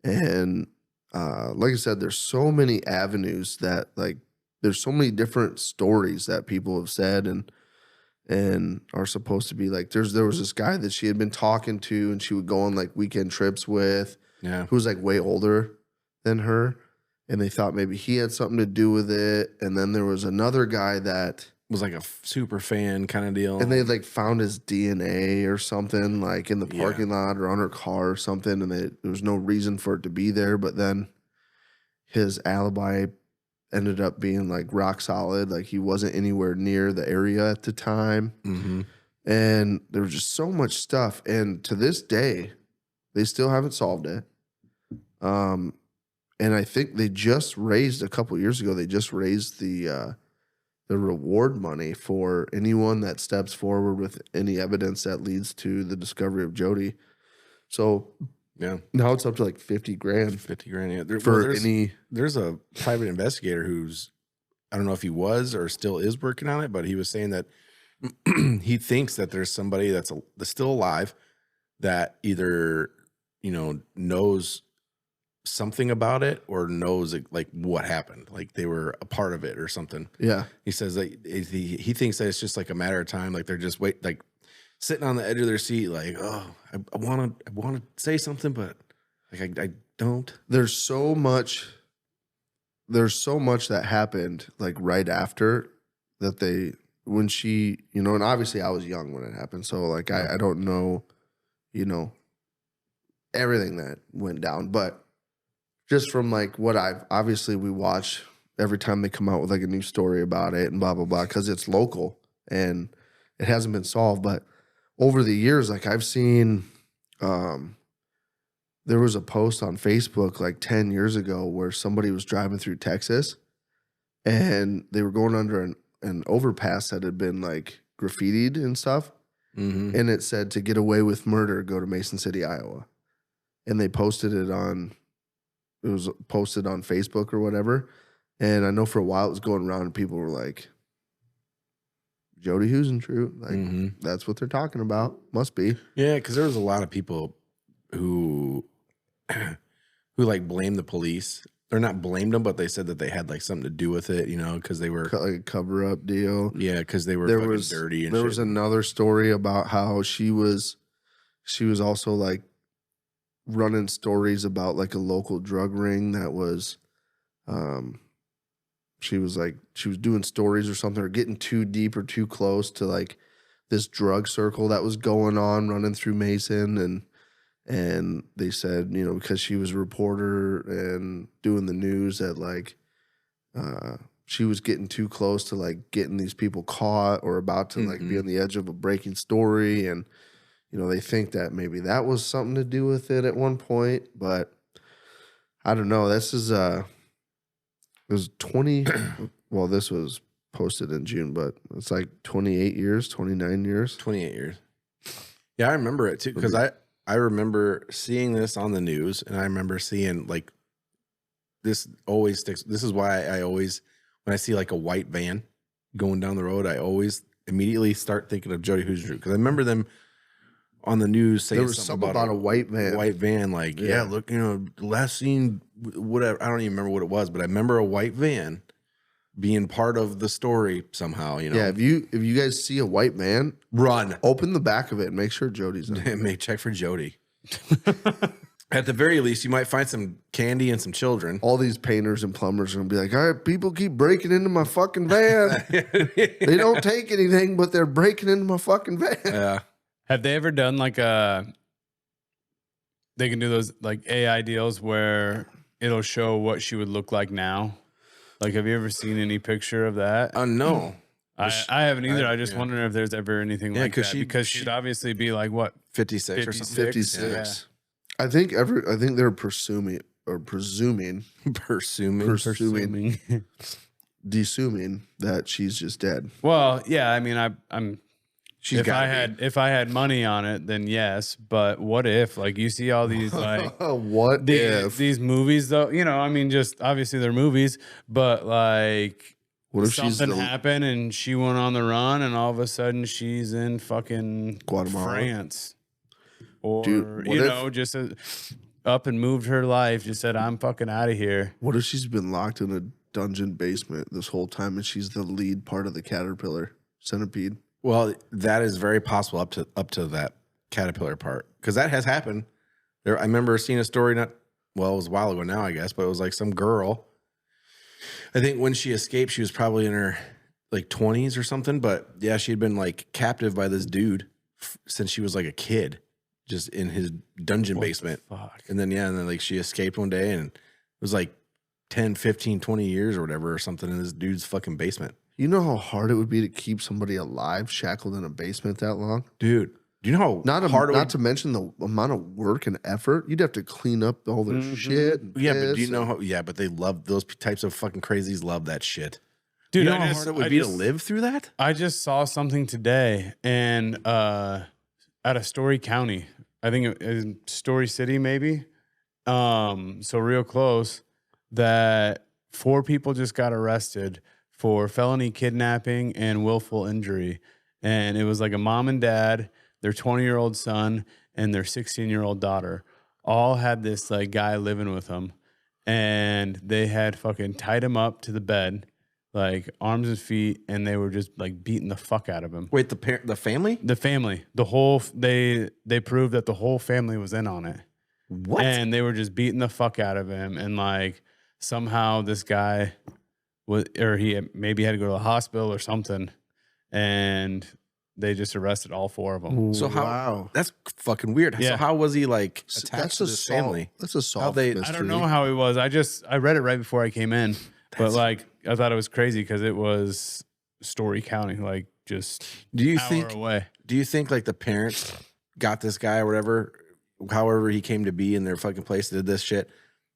and like I said, there's so many avenues that like there's so many different stories that people have said and are supposed to be like there was this guy that she had been talking to and she would go on like weekend trips with Yeah. who was like way older than her, and they thought maybe he had something to do with it. And then there was another guy that Was like a super fan kind of deal. and they like found his DNA or something like in the parking lot or on her car or something, and there was no reason for it to be there. But then his alibi ended up being like rock solid, like he wasn't anywhere near the area at the time. Mm-hmm. And there was just so much stuff. And to this day, they still haven't solved it. And I think they just raised a couple years ago, they just raised the reward money for anyone that steps forward with any evidence that leads to the discovery of Jodi. So Yeah. now it's up to like 50 grand 50 grand. Yeah. There's a private investigator who's, I don't know if he was or still is working on it, but he was saying that he thinks that there's somebody that's still alive that either, you know, knows something about it or knows like what happened, like they were a part of it or something. Yeah. He says that he thinks that it's just like a matter of time, like they're just like sitting on the edge of their seat, like, oh, I want to say something, but like I don't. There's so much that happened like right after that when she, you know, and obviously I was young when it happened. So like I don't know, you know, everything that went down. But just from like what obviously we watch every time they come out with like a new story about it and blah, blah, blah, because it's local and it hasn't been solved. But over the years, like I've seen, there was a post on Facebook like 10 years ago where somebody was driving through Texas and they were going under an overpass that had been like graffitied and stuff. Mm-hmm. And it said, to get away with murder, go to Mason City, Iowa. And they posted it was posted on Facebook or whatever. And I know for a while it was going around and people were like, Jodi Huisentruit. Like, that's what they're talking about. Must be. Yeah, because there was a lot of people who like blamed the police. Or not blamed them, but they said that they had like something to do with it, you know, because they were like a cover-up deal. Yeah, because they were dirty and there shit. was another story about how she was also like running stories about like a local drug ring that was she was doing stories or something, or getting too deep or too close to like this drug circle that was going on running through Mason. And they said, you know, because she was a reporter and doing the news, that like she was getting too close to like getting these people caught or about to like be on the edge of a breaking story. And, you know, they think that maybe that was something to do with it at one point. But I don't know. This is it was 20. Well, this was posted in June, but it's like 28 years, 29 years. 28 years. Yeah, I remember it too, because I remember seeing this on the news, and I remember seeing like this always sticks. This is why I always, when I see like a white van going down the road, I always immediately start thinking of Jodi Huisentruit, because I remember them on the news saying there was something about a white van. White van, like yeah, look, you know, last scene, whatever. I don't even remember what it was, but I remember a white van being part of the story somehow, you know. Yeah, if you guys see a white van, run. Open the back of it and make sure Jodi's in it. Make check for Jodi. At the very least, you might find some candy and some children. All these painters and plumbers are gonna be like, all right, people keep breaking into my fucking van. They don't take anything, but they're breaking into my fucking van. Yeah. Have they ever done like they can do those like AI deals where it'll show what she would look like now? Like, have you ever seen any picture of that? No. I haven't either. I just wondering if there's ever anything like that. Because she'd obviously be like, what? 56 or something. 56. Yeah. I think they're presuming that she's just dead. Well, yeah, I mean, if I had money on it, then yes. But what if, like, you see all these like these movies though? You know, I mean, just obviously they're movies, but like, what if something happened and she went on the run, and all of a sudden she's in fucking Guatemala, France, or just up and moved her life, just said, "I'm fucking out of here." What if she's been locked in a dungeon basement this whole time, and she's the lead part of the caterpillar centipede? Well, that is very possible up to that caterpillar part, because that has happened. I remember seeing a story it was a while ago now, I guess, but it was like some girl. I think when she escaped, she was probably in her like 20s or something. But yeah, she had been like captive by this dude since she was like a kid, just in his dungeon basement. And then like she escaped one day, and it was like 10, 15, 20 years or whatever or something in this dude's fucking basement. You know how hard it would be to keep somebody alive, shackled in a basement that long? Dude, do you know how hard not to mention the amount of work and effort? You'd have to clean up all their shit. Yeah, but do you know how? Yeah, but they love those types of fucking crazies. Love that shit. Dude, you know how hard it would be to live through that? I just saw something today, and out of Story County, I think it was Story City, maybe. So real close, that 4 people just got arrested for felony kidnapping and willful injury. And it was like a mom and dad, their 20-year-old son, and their 16-year-old daughter all had this like guy living with them. And they had fucking tied him up to the bed, like arms and feet, and they were just like beating the fuck out of him. Wait, the family? The family. The whole, they proved that the whole family was in on it. What? And they were just beating the fuck out of him. And like somehow this guy he maybe had to go to the hospital or something, and they just arrested all 4 of them. So how? Wow. That's fucking weird. So Yeah. how was he like That's attached to this family? That's a solved they- mystery. I don't know how he was. I read it right before I came in, but That's- like I thought it was crazy because it was Story County, like just Do you hour think? away. Do you think like the parents got this guy or whatever, however he came to be in their fucking place, did this shit,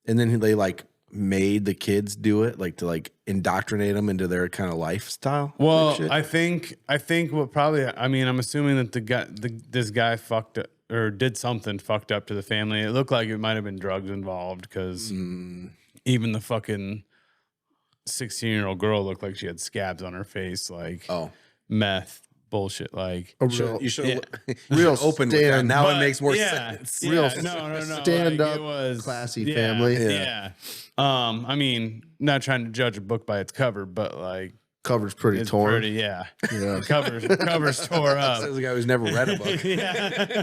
and then they like made the kids do it, like to like indoctrinate them into their kind of lifestyle? type Well, shit? I think what probably. I mean, I'm assuming that this guy fucked up, or did something fucked up to the family. It looked like it might have been drugs involved because even the fucking 16-year-old girl looked like she had scabs on her face, like meth bullshit. Like A real, you should real open with that. stand- Now But, it makes more yeah, sense. Yeah, Real no. stand like, up, it was, classy family. Yeah. I mean, not trying to judge a book by its cover, but like Cover's pretty it's torn. pretty, yeah. Yeah. Covers tore up. Says a guy who's never read a book. Yeah.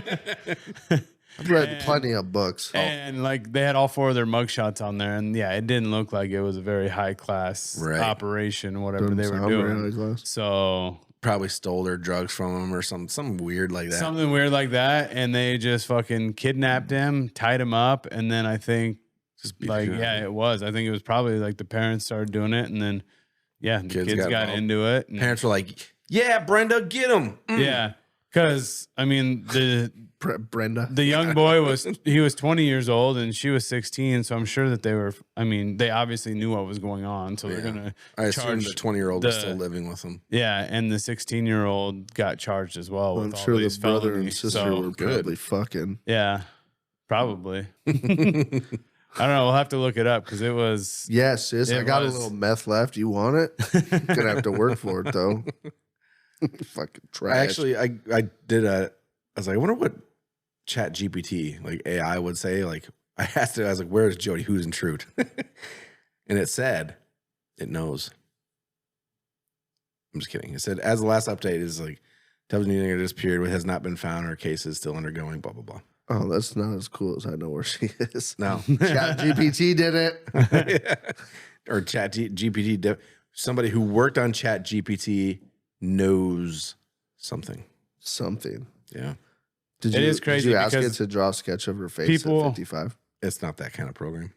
I've read plenty of books. And like they had all 4 of their mugshots on there, and yeah, it didn't look like it was a very high class Right. operation, whatever Doesn't they were sound very doing. high class. So Probably stole their drugs from him or something weird like that. something weird like that, and they just fucking kidnapped him, tied him up, and then I think Just beat like the shit out of him. it was. I think it was probably like the parents started doing it, and then the kids got involved. into it. And, Parents were like, "Yeah, Brenda, get him." yeah, because I mean Brenda. the young boy was 20 years old and she was 16, so I'm sure that they obviously knew what was going on, so they're Yeah. gonna I assume charge the 20-year-old was the- still living with him. yeah, and the 16-year-old got charged as well. I'm with all sure the these brother and felonies, sister so- were good. probably fucking. yeah, probably. I don't know. We'll have to look it up because it was. Yeah, sis, I It got was. a little meth left. You want it? Gonna have to work for it though. Fucking trash. I was like, I wonder what Chat GPT, like AI, would say. Like, I asked it, I was like, where's Jodi Huisentruit? And it said, it knows. I'm just kidding. It said, as the last update is like, tells me that this period has not been found or case is still undergoing, blah, blah, blah. Oh, that's not as cool as I know where she is. No. Chat GPT did it. Or Chat GPT, somebody who worked on Chat GPT knows something. Something. Yeah. Did It you, is crazy Did you ask it because to draw a sketch of her face people- at 55? It's not that kind of program.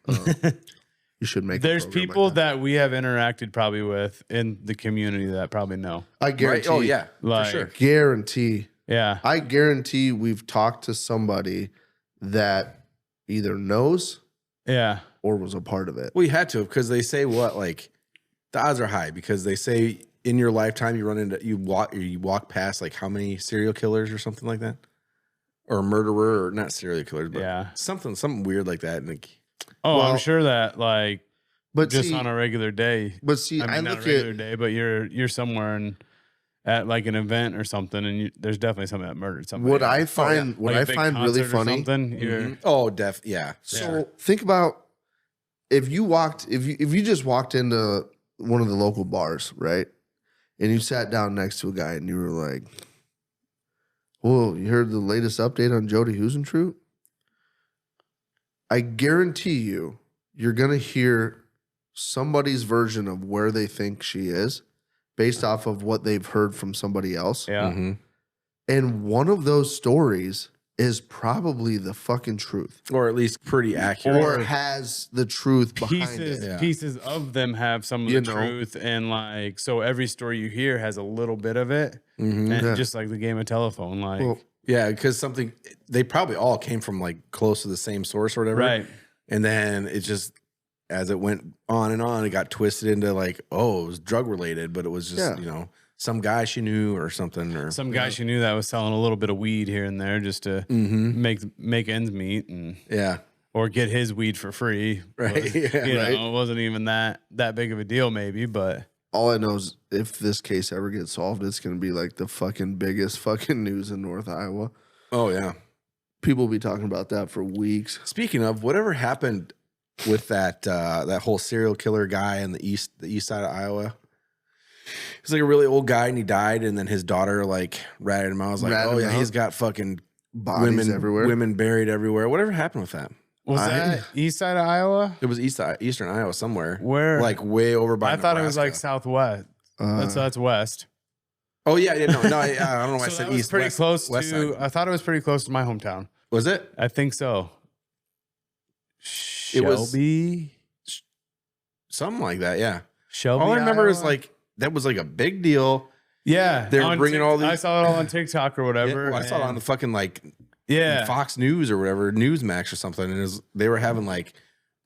You should make. There's a program people like that we have interacted probably with in the community that probably know. I Right? guarantee. Oh, yeah. Like, for sure. Guarantee. Yeah. I guarantee we've talked to somebody that either knows Yeah. or was a part of it. Well, you had to because they say what, like, the odds are high because they say in your lifetime you walk past like how many serial killers or something like that, or a murderer, or not serial killers, but Yeah. something weird like that. And like, Oh, Well, I'm sure that like But just see, on a regular day. but see, I I, mean, not a look regular at day, but you're somewhere and at like an event or something, and there's definitely something that murdered somebody. what I find Like what a I big find really concert or funny. something, you're- oh, yeah. So think about if you just walked into one of the local bars, right? And you sat down next to a guy and you were like, "Whoa, you heard the latest update on Jodi Huisentruit?" I guarantee you're gonna hear somebody's version of where they think she is based off of what they've heard from somebody else. yeah. Mhm. And one of those stories is probably the fucking truth. Or at least pretty accurate. Or has the truth behind Pieces it. Yeah. pieces of them have some of You the know. truth, and like so every story you hear has a little bit of it, Mhm. and Yeah. just like the game of telephone, like Well, Yeah, because they probably all came from like close to the same source or whatever. right. And then it just, as it went on, it got twisted into like, oh, it was drug related, but it was just, Yeah. some guy she knew or something. Or Some guy she knew that was selling a little bit of weed here and there just to Mhm. make ends meet and Yeah. or get his weed for free. Right. But, Yeah, you right. know, it wasn't even that big of a deal, maybe, but all I know is if this case ever gets solved, it's going to be like the fucking biggest fucking news in North Iowa. Oh, yeah. People will be talking about that for weeks. Speaking of, whatever happened with that whole serial killer guy in the east side of Iowa? He's like a really old guy and he died, and then his daughter like ratted him out. I was like, Ratted oh him yeah, out? he's got fucking Bodies everywhere. women buried everywhere. Whatever happened with that? was I- that east side of Iowa? It was eastern Iowa somewhere. Where Like way over by I thought it was like Nebraska. southwest. That's west. Oh yeah, no, I don't know why I So said that was east. pretty west, close west to. side. I thought it was pretty close to my hometown. Was it? I think so. It was- Shelby. Something like that. Yeah. Shelby. All I remember is Iowa? like that was like a big deal. yeah, they were on bringing all these- I saw it all on TikTok or whatever. I saw it on and- the fucking like yeah. Fox News or whatever, Newsmax or something, and they were having like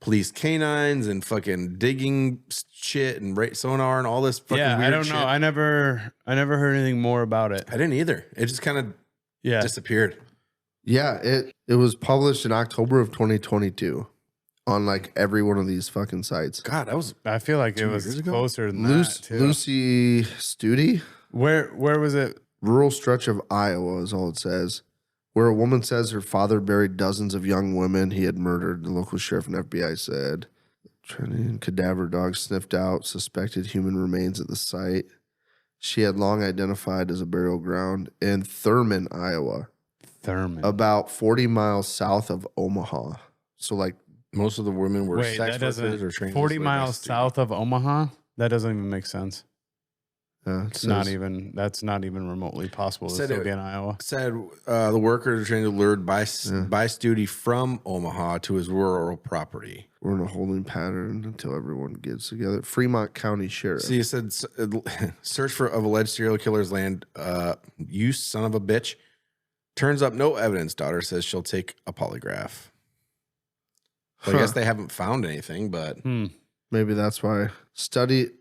police canines and fucking digging shit and sonar and all this fucking Yeah, weird I don't shit. know. I never heard anything more about it. I didn't either. It just kind of Yeah. disappeared. Yeah, it was published in October of 2022 on like every one of these fucking sites. God, that was I feel like it 2 was years ago? closer than that too. Lucy Studi, Where was it? rural stretch of Iowa is all it says, where a woman says her father buried dozens of young women he had murdered. The local sheriff and FBI said cadaver dogs sniffed out suspected human remains at the site. She had long identified as a burial ground in Thurman, Iowa, Thurman. about 40 miles south of Omaha. So like most of the women were Wait, sex that workers doesn't. or trained. 40 miles south of Omaha. That doesn't even make sense. it Not says- even. That's not even remotely possible to Said still it- be in Iowa. Said the workers are trained to lured by Studi from Omaha to his rural property. We're in a holding pattern until everyone gets together. Fremont County Sheriff. See, it said search for of alleged serial killer's land. You son of a bitch. Turns up no evidence. Daughter says she'll take a polygraph. So I guess they haven't found anything, but Maybe that's why. Study.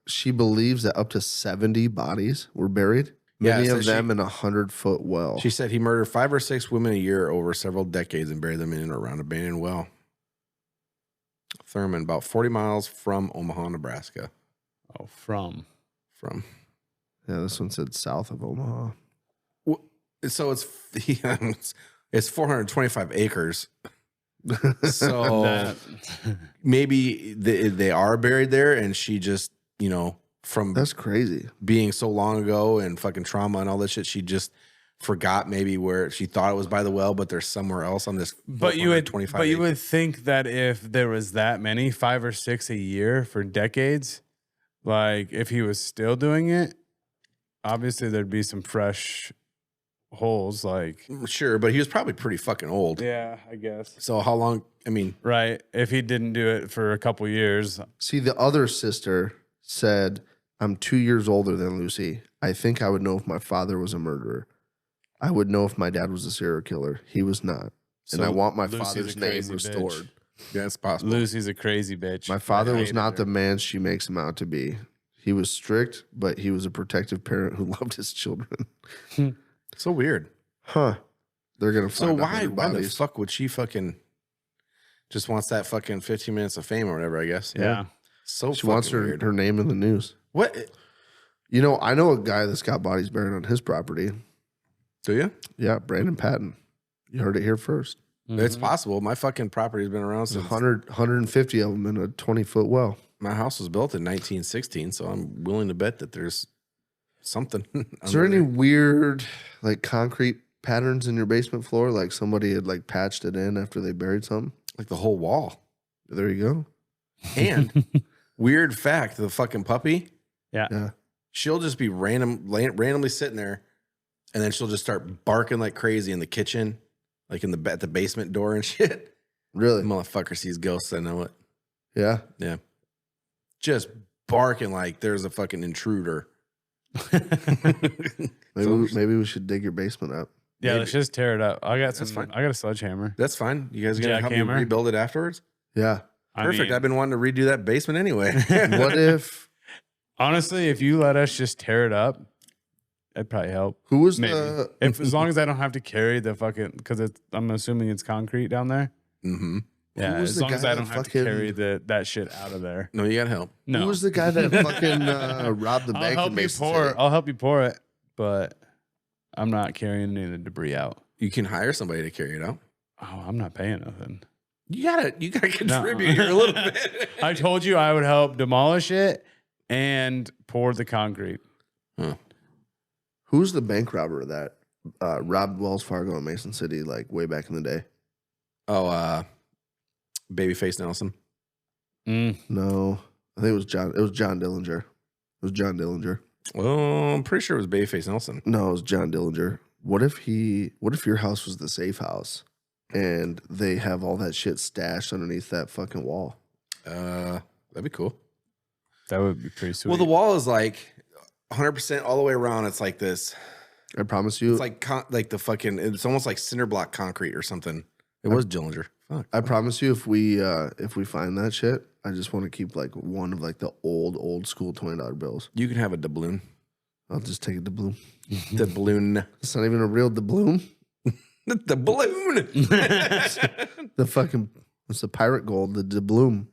She believes that up to 70 bodies were buried. Yeah, Many it of says them in a 100-foot well. she said he murdered 5 or 6 women a year over several decades and buried them in and around a abandoned well. Thurman, about 40 miles from Omaha, Nebraska. Oh, from. Yeah, this one said south of Omaha. So it's 425 acres. So That- maybe they are buried there, and she just, from That's crazy. being so long ago and fucking trauma and all this shit, she just forgot maybe where she thought it was by the well, but there's somewhere else on this. But you would 425 think that if there was that many, 5 or 6 a year for decades, like if he was still doing it, obviously there'd be some fresh holes. Like, Sure, but he was probably pretty fucking old. yeah, I guess. So how long? I mean, Right. If he didn't do it for a couple years, See, the other sister said, I'm 2 years older than Lucy. I think I would know if my father was a murderer. I would know if my dad was a serial killer. He was not. And So I want my Lucy's a father's name crazy restored. bitch. yeah, it's possible. Lucy's a crazy bitch. My father I was hated not her. the man she makes him out to be. He was strict, but he was a protective parent who loved his children. So weird. Huh. They're going to So find why the bodies. fuck would she fucking just wants that fucking 15 minutes of fame or whatever? I guess. Yeah. So She wants fucking weird. her name in the news. What? I know a guy that's got bodies buried on his property. Do you? Yeah, Brandon Patton. You heard it here first. It's possible. My fucking property's been around There's since 150 of them in a 20-foot well. my house was built in 1916. So I'm willing to bet that there's something. Is there under any weird like concrete patterns in your basement floor? Like somebody had like patched it in after they buried something? like the whole wall? There you go. And weird fact: the fucking puppy, Yeah. she'll just be randomly sitting there, and then she'll just start barking like crazy in the kitchen, like at the basement door and shit. Really? Motherfucker sees ghosts. I know it. Yeah. Yeah, just barking like there's a fucking intruder. Maybe we should dig your basement up. Yeah, Maybe. let's just tear it up. I got That's some. fine. I got a sledgehammer. That's fine. You guys gonna help me Jackhammer? rebuild it afterwards? Yeah. I Perfect. mean, I've been wanting to redo that basement anyway. What if honestly, if you let us just tear it up, that'd probably help. who was Maybe. the If as long as I don't have to carry the fucking because I'm assuming it's concrete down there. Mm-hmm. Yeah, was as the long as guy I that don't have to fucking- carry that shit out of there. No, you gotta help. No, who was the guy that fucking robbed the I'll bank? help in you Mason pour. City? I'll help you pour it, but I'm not carrying any of the debris out. You can hire somebody to carry it out. Oh, I'm not paying nothing. You gotta contribute here a little bit. I told you I would help demolish it and pour the concrete. Who's the bank robber that robbed Wells Fargo in Mason City like way back in the day? Oh, Babyface Nelson. Mm. No, I think it was John. It was John Dillinger. It was John Dillinger. Well, I'm pretty sure it was Babyface Nelson. No, it was John Dillinger. What if your house was the safe house and they have all that shit stashed underneath that fucking wall? That'd be cool. That would be pretty sweet. Well, the wall is like 100% all the way around. It's like this. I promise you. It's like the fucking. It's almost like cinder block concrete or something. It was Dillinger. Fuck. I promise you, if we find that shit, I just want to keep like one of like the old school $20 bills. You can have a doubloon. I'll just take a doubloon. Doubloon. It's not even a real doubloon. The balloon. The fucking it's the pirate gold, the doubloon.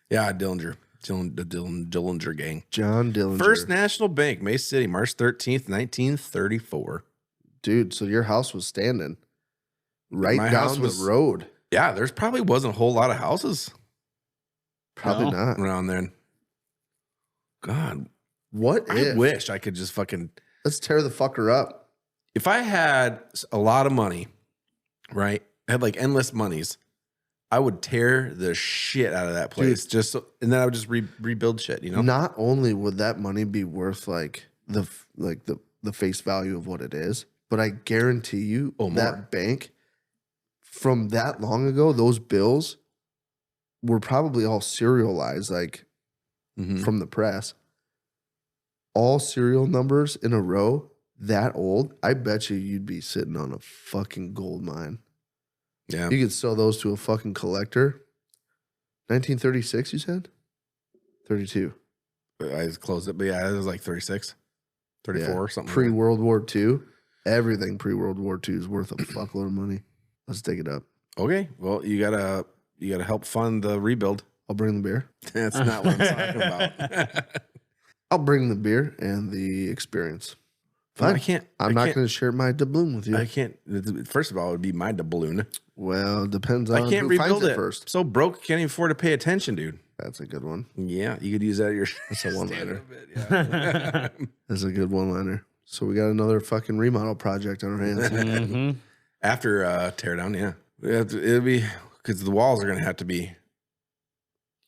Yeah, Dillinger. The Dillinger gang. John Dillinger. First National Bank, Mace City, March 13th, 1934. Dude, so your house was standing right My down house was- the road. Yeah, there's probably wasn't a whole lot of houses Probably No. not. around there. God, What I if? wish I could just fucking. Let's tear the fucker up. If I had a lot of money, right? I had like endless monies. I would tear the shit out of that place, and then I would just rebuild shit. You know, Not only would that money be worth like the face value of what it is, but I guarantee you Oh, more. that bank from that long ago, those bills were probably all serialized, like Mhm. from the press. All serial numbers in a row, that old. I bet you'd be sitting on a fucking gold mine. Yeah, You could sell those to a fucking collector. 1936, you said? 32. I just closed it, but yeah, it was like 36, 34, something. Pre World War II. Everything pre World War II is worth a fuckload of money. Let's dig it up. Okay, well, you gotta help fund the rebuild. I'll bring the beer. That's not what I'm talking about. I'll bring the beer and the experience. Fine. I can't. I'm I not can't- going to share my doubloon with you. I can't. First of all, it would be my doubloon. Well, depends on I can't who finds rebuild it it first. So broke, can't even afford to pay attention, dude. That's a good one. Yeah, you could use that at your. That's a one-liner. Yeah. That's a good one-liner. So we got another fucking remodel project on our hands. Mhm. After tear down, yeah, it'll be because the walls are gonna have to be.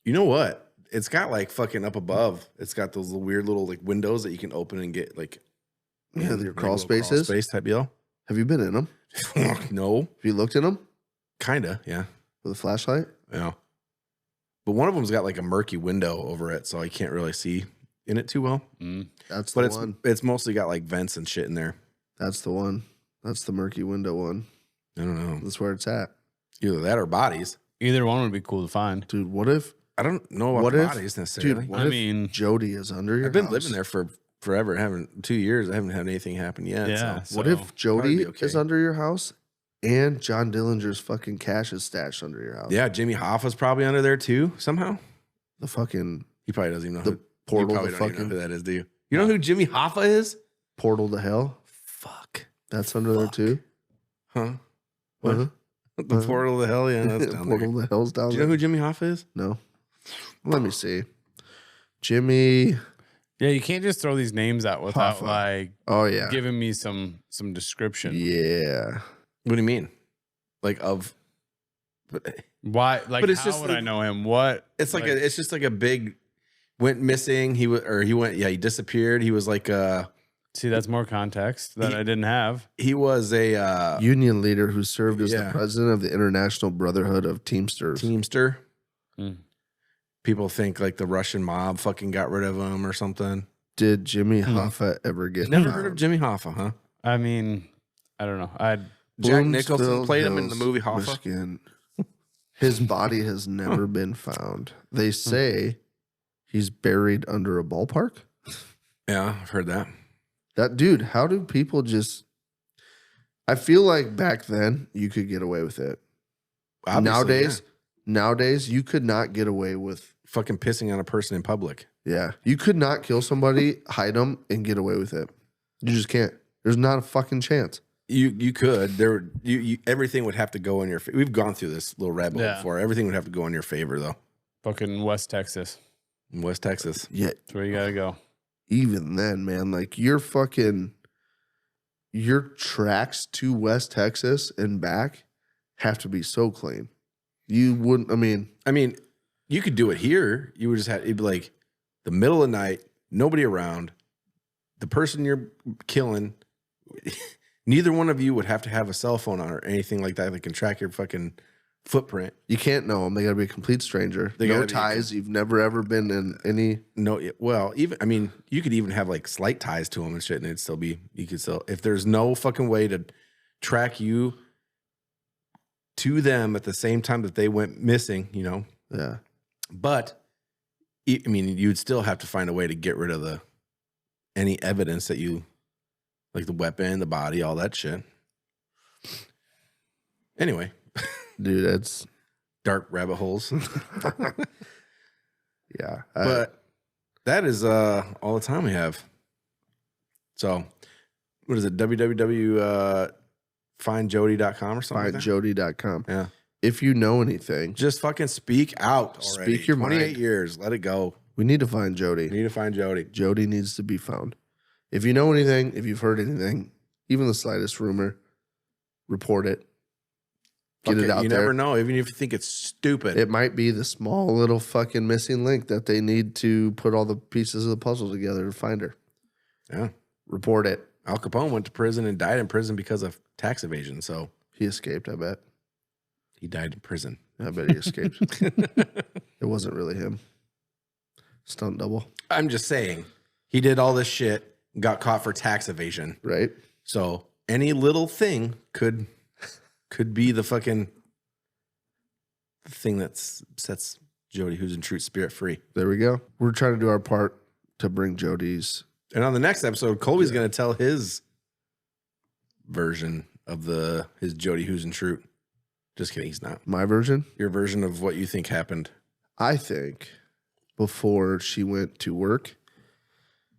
You know what? It's got like fucking up above. It's got those weird little like windows that you can open and get like. Yeah, your like crawl little spaces. space type deal. Have you been in them? No, Have you looked in them kinda, yeah, with a flashlight? yeah. But one of them's got like a murky window over it, so I can't really see in it too well. Mm. That's But the it's one. it's mostly got like vents and shit in there. That's the one. That's the murky window one. I don't know. That's where it's at. Either that or bodies. Either one would be cool to find. Dude, what if I don't know about What if- bodies necessarily. dude, what I if mean, Jodi is under your I've been house? living there for forever. I haven't 2 years. I haven't had anything happen yet. yeah. So. What so- if Jodi be okay. is under your house and John Dillinger's fucking cash is stashed under your house? Yeah, Jimmy Hoffa's probably under there too somehow. The fucking He probably doesn't even know The who, portal you probably to don't even fucking- know who that is, do you? You know who Jimmy Hoffa is? portal to hell. Fuck. That's under there too. Huh? What? Uh-huh. The Uh-huh. portal to hell? Yeah, that's down there. portal to hell's down Do you there. know who Jimmy Hoffa is? No. Let me see. Jimmy. yeah, you can't just throw these names out without Hoffa. like Oh yeah. giving me some description. Yeah. What do you mean? Like of? But Why? Like, But it's how just would like- I know him? What? it's like it's just like a big went missing. He went. Yeah, he disappeared. He was like See, that's more context that I didn't have. he was a Union leader who served as yeah. the president of the International Brotherhood of Teamsters. Teamster. Hmm. People think like the Russian mob fucking got rid of him or something. Did Jimmy Hoffa ever get Never found? heard of Jimmy Hoffa, huh? I mean, I don't know. Jack Nicholson Bloomsville played him in the Hills, movie Hoffa. Michigan. His body has never been found. They say he's buried under a ballpark. Yeah, I've heard that. That dude, how do people just? I feel like back then you could get away with it. Obviously, Nowadays you could not get away with. yeah. Fucking pissing on a person in public. Yeah, you could not kill somebody, hide them, and get away with it. You just can't. There's not a fucking chance. You could everything would have to go in your. We've gone through this little rabbit hole Yeah. before. Everything would have to go in your favor though. fucking West Texas. In West Texas. Yet That's where you gotta go. even then, man, like your tracks to West Texas and back have to be so clean. You wouldn't. I mean, You could do it here. You would just have it'd be like the middle of the night, nobody around. the person you're killing, neither one of you would have to have a cell phone or anything like that that can track your fucking footprint. You can't know them. They got to be a complete stranger. They no gotta be- ties. You've never ever been in any. No, well, even I mean, you could even have like slight ties to them and shit, and it'd still be. You could still, if there's no fucking way to track you to them at the same time that they went missing, you know. Yeah. But I mean, you'd still have to find a way to get rid of any evidence that you, like the weapon, the body, all that shit. Anyway, Dude, that's dark rabbit holes. yeah. But that is all the time we have. So, what is it? www.findjodi.com or something like that? findjodi.com. Yeah. If you know anything, Just fucking speak out already. Speak your 28 mind. years. Let it go. we need to find Jodi. We need to find Jodi. Jodi needs to be found. If you know anything, if you've heard anything, even the slightest rumor, report it. Get Fuck it out you there. never know. Even if you think it's stupid. It might be the small little fucking missing link that they need to put all the pieces of the puzzle together to find her. Yeah. Report it. Al Capone went to prison and died in prison because of tax evasion. So He escaped, I bet. he died in prison. I bet he escaped. It wasn't really him. Stunt double, I'm just saying, he did all this shit, got caught for tax evasion. right? So any little thing could be the fucking thing that sets Jodi Huisentruit spirit free. There we go. We're trying to do our part to bring Jodi's. And on the next episode, Colby's going to tell his version of his Jodi Huisentruit. Just kidding, he's not. My version. Your version of what you think happened. I think before she went to work,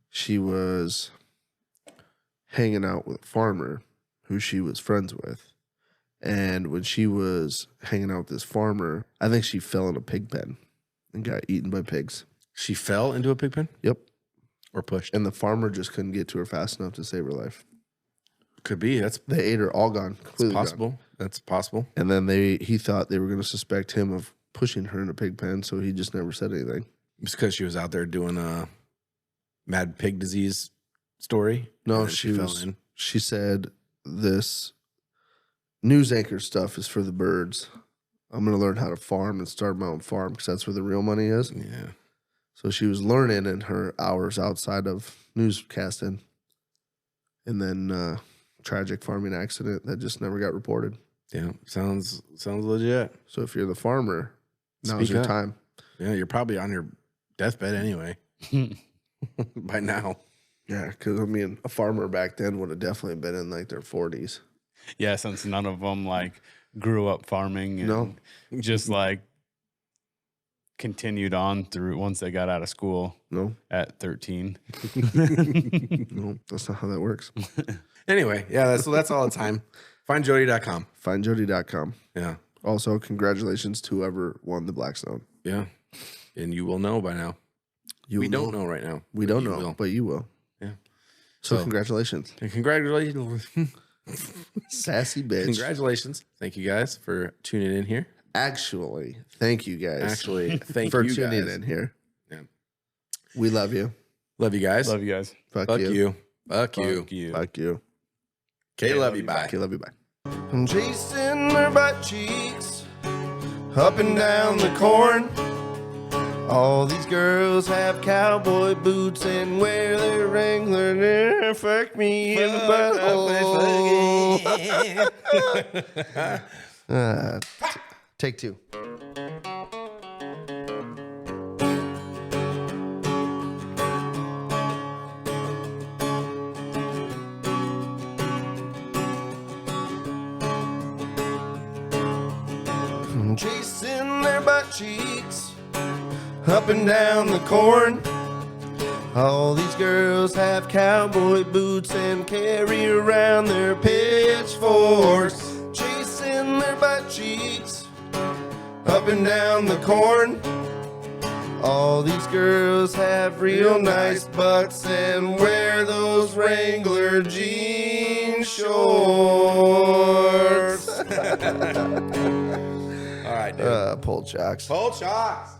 she was hanging out with a farmer who she was friends with. And when she was hanging out with this farmer, I think she fell in a pig pen and got eaten by pigs. She fell into a pig pen Yep. or pushed. And the farmer just couldn't get to her fast enough to save her life. Could be. That's They ate her all gone. Completely gone. possible. That's possible. And then he thought they were going to suspect him of pushing her in a pig pen, so he just never said anything. It's because she was out there doing a mad pig disease story. No, and then she fell was. in. She said this news anchor stuff is for the birds. I'm going to learn how to farm and start my own farm because that's where the real money is. Yeah. So she was learning in her hours outside of newscasting, and then tragic farming accident that just never got reported. Yeah. Sounds legit. So if you're the farmer, now's Speak your up. time. Yeah, you're probably on your deathbed anyway. By now. Yeah, because I mean, a farmer back then would have definitely been in like their 40s. Yeah, since none of them like grew up farming and No. just like continued on through once they got out of school No, at 13. no, that's not how that works. Anyway, yeah, that's all the time. FindJodi.com. FindJodi.com. Yeah. Also, congratulations to whoever won the Blackstone. Yeah. And you will know by now. We don't know right now. We but don't you know, will. but you will. Yeah. So, So- congratulations. And congratulations. Sassy bitch. Congratulations. Thank you guys for tuning in here. Actually, thank you guys. Actually, thank for you tuning guys. in here. Yeah. We love you. Love you guys. Love you guys. Fuck, Fuck you. you. Fuck you. Fuck you. Fuck you. Okay, love you. Bye. Okay, love you. Bye. I'm chasing her butt cheeks up and down the corn. All these girls have cowboy boots and wear their Wrangler. Fuck me in the butthole. Take two. Chasing their butt cheeks up and down the corn. All these girls have cowboy boots and carry around their pitchforks. Chasing their butt cheeks up and down the corn. All these girls have real nice butts and wear those Wrangler jean shorts. All right, dude. Pulled jocks. Pull shots.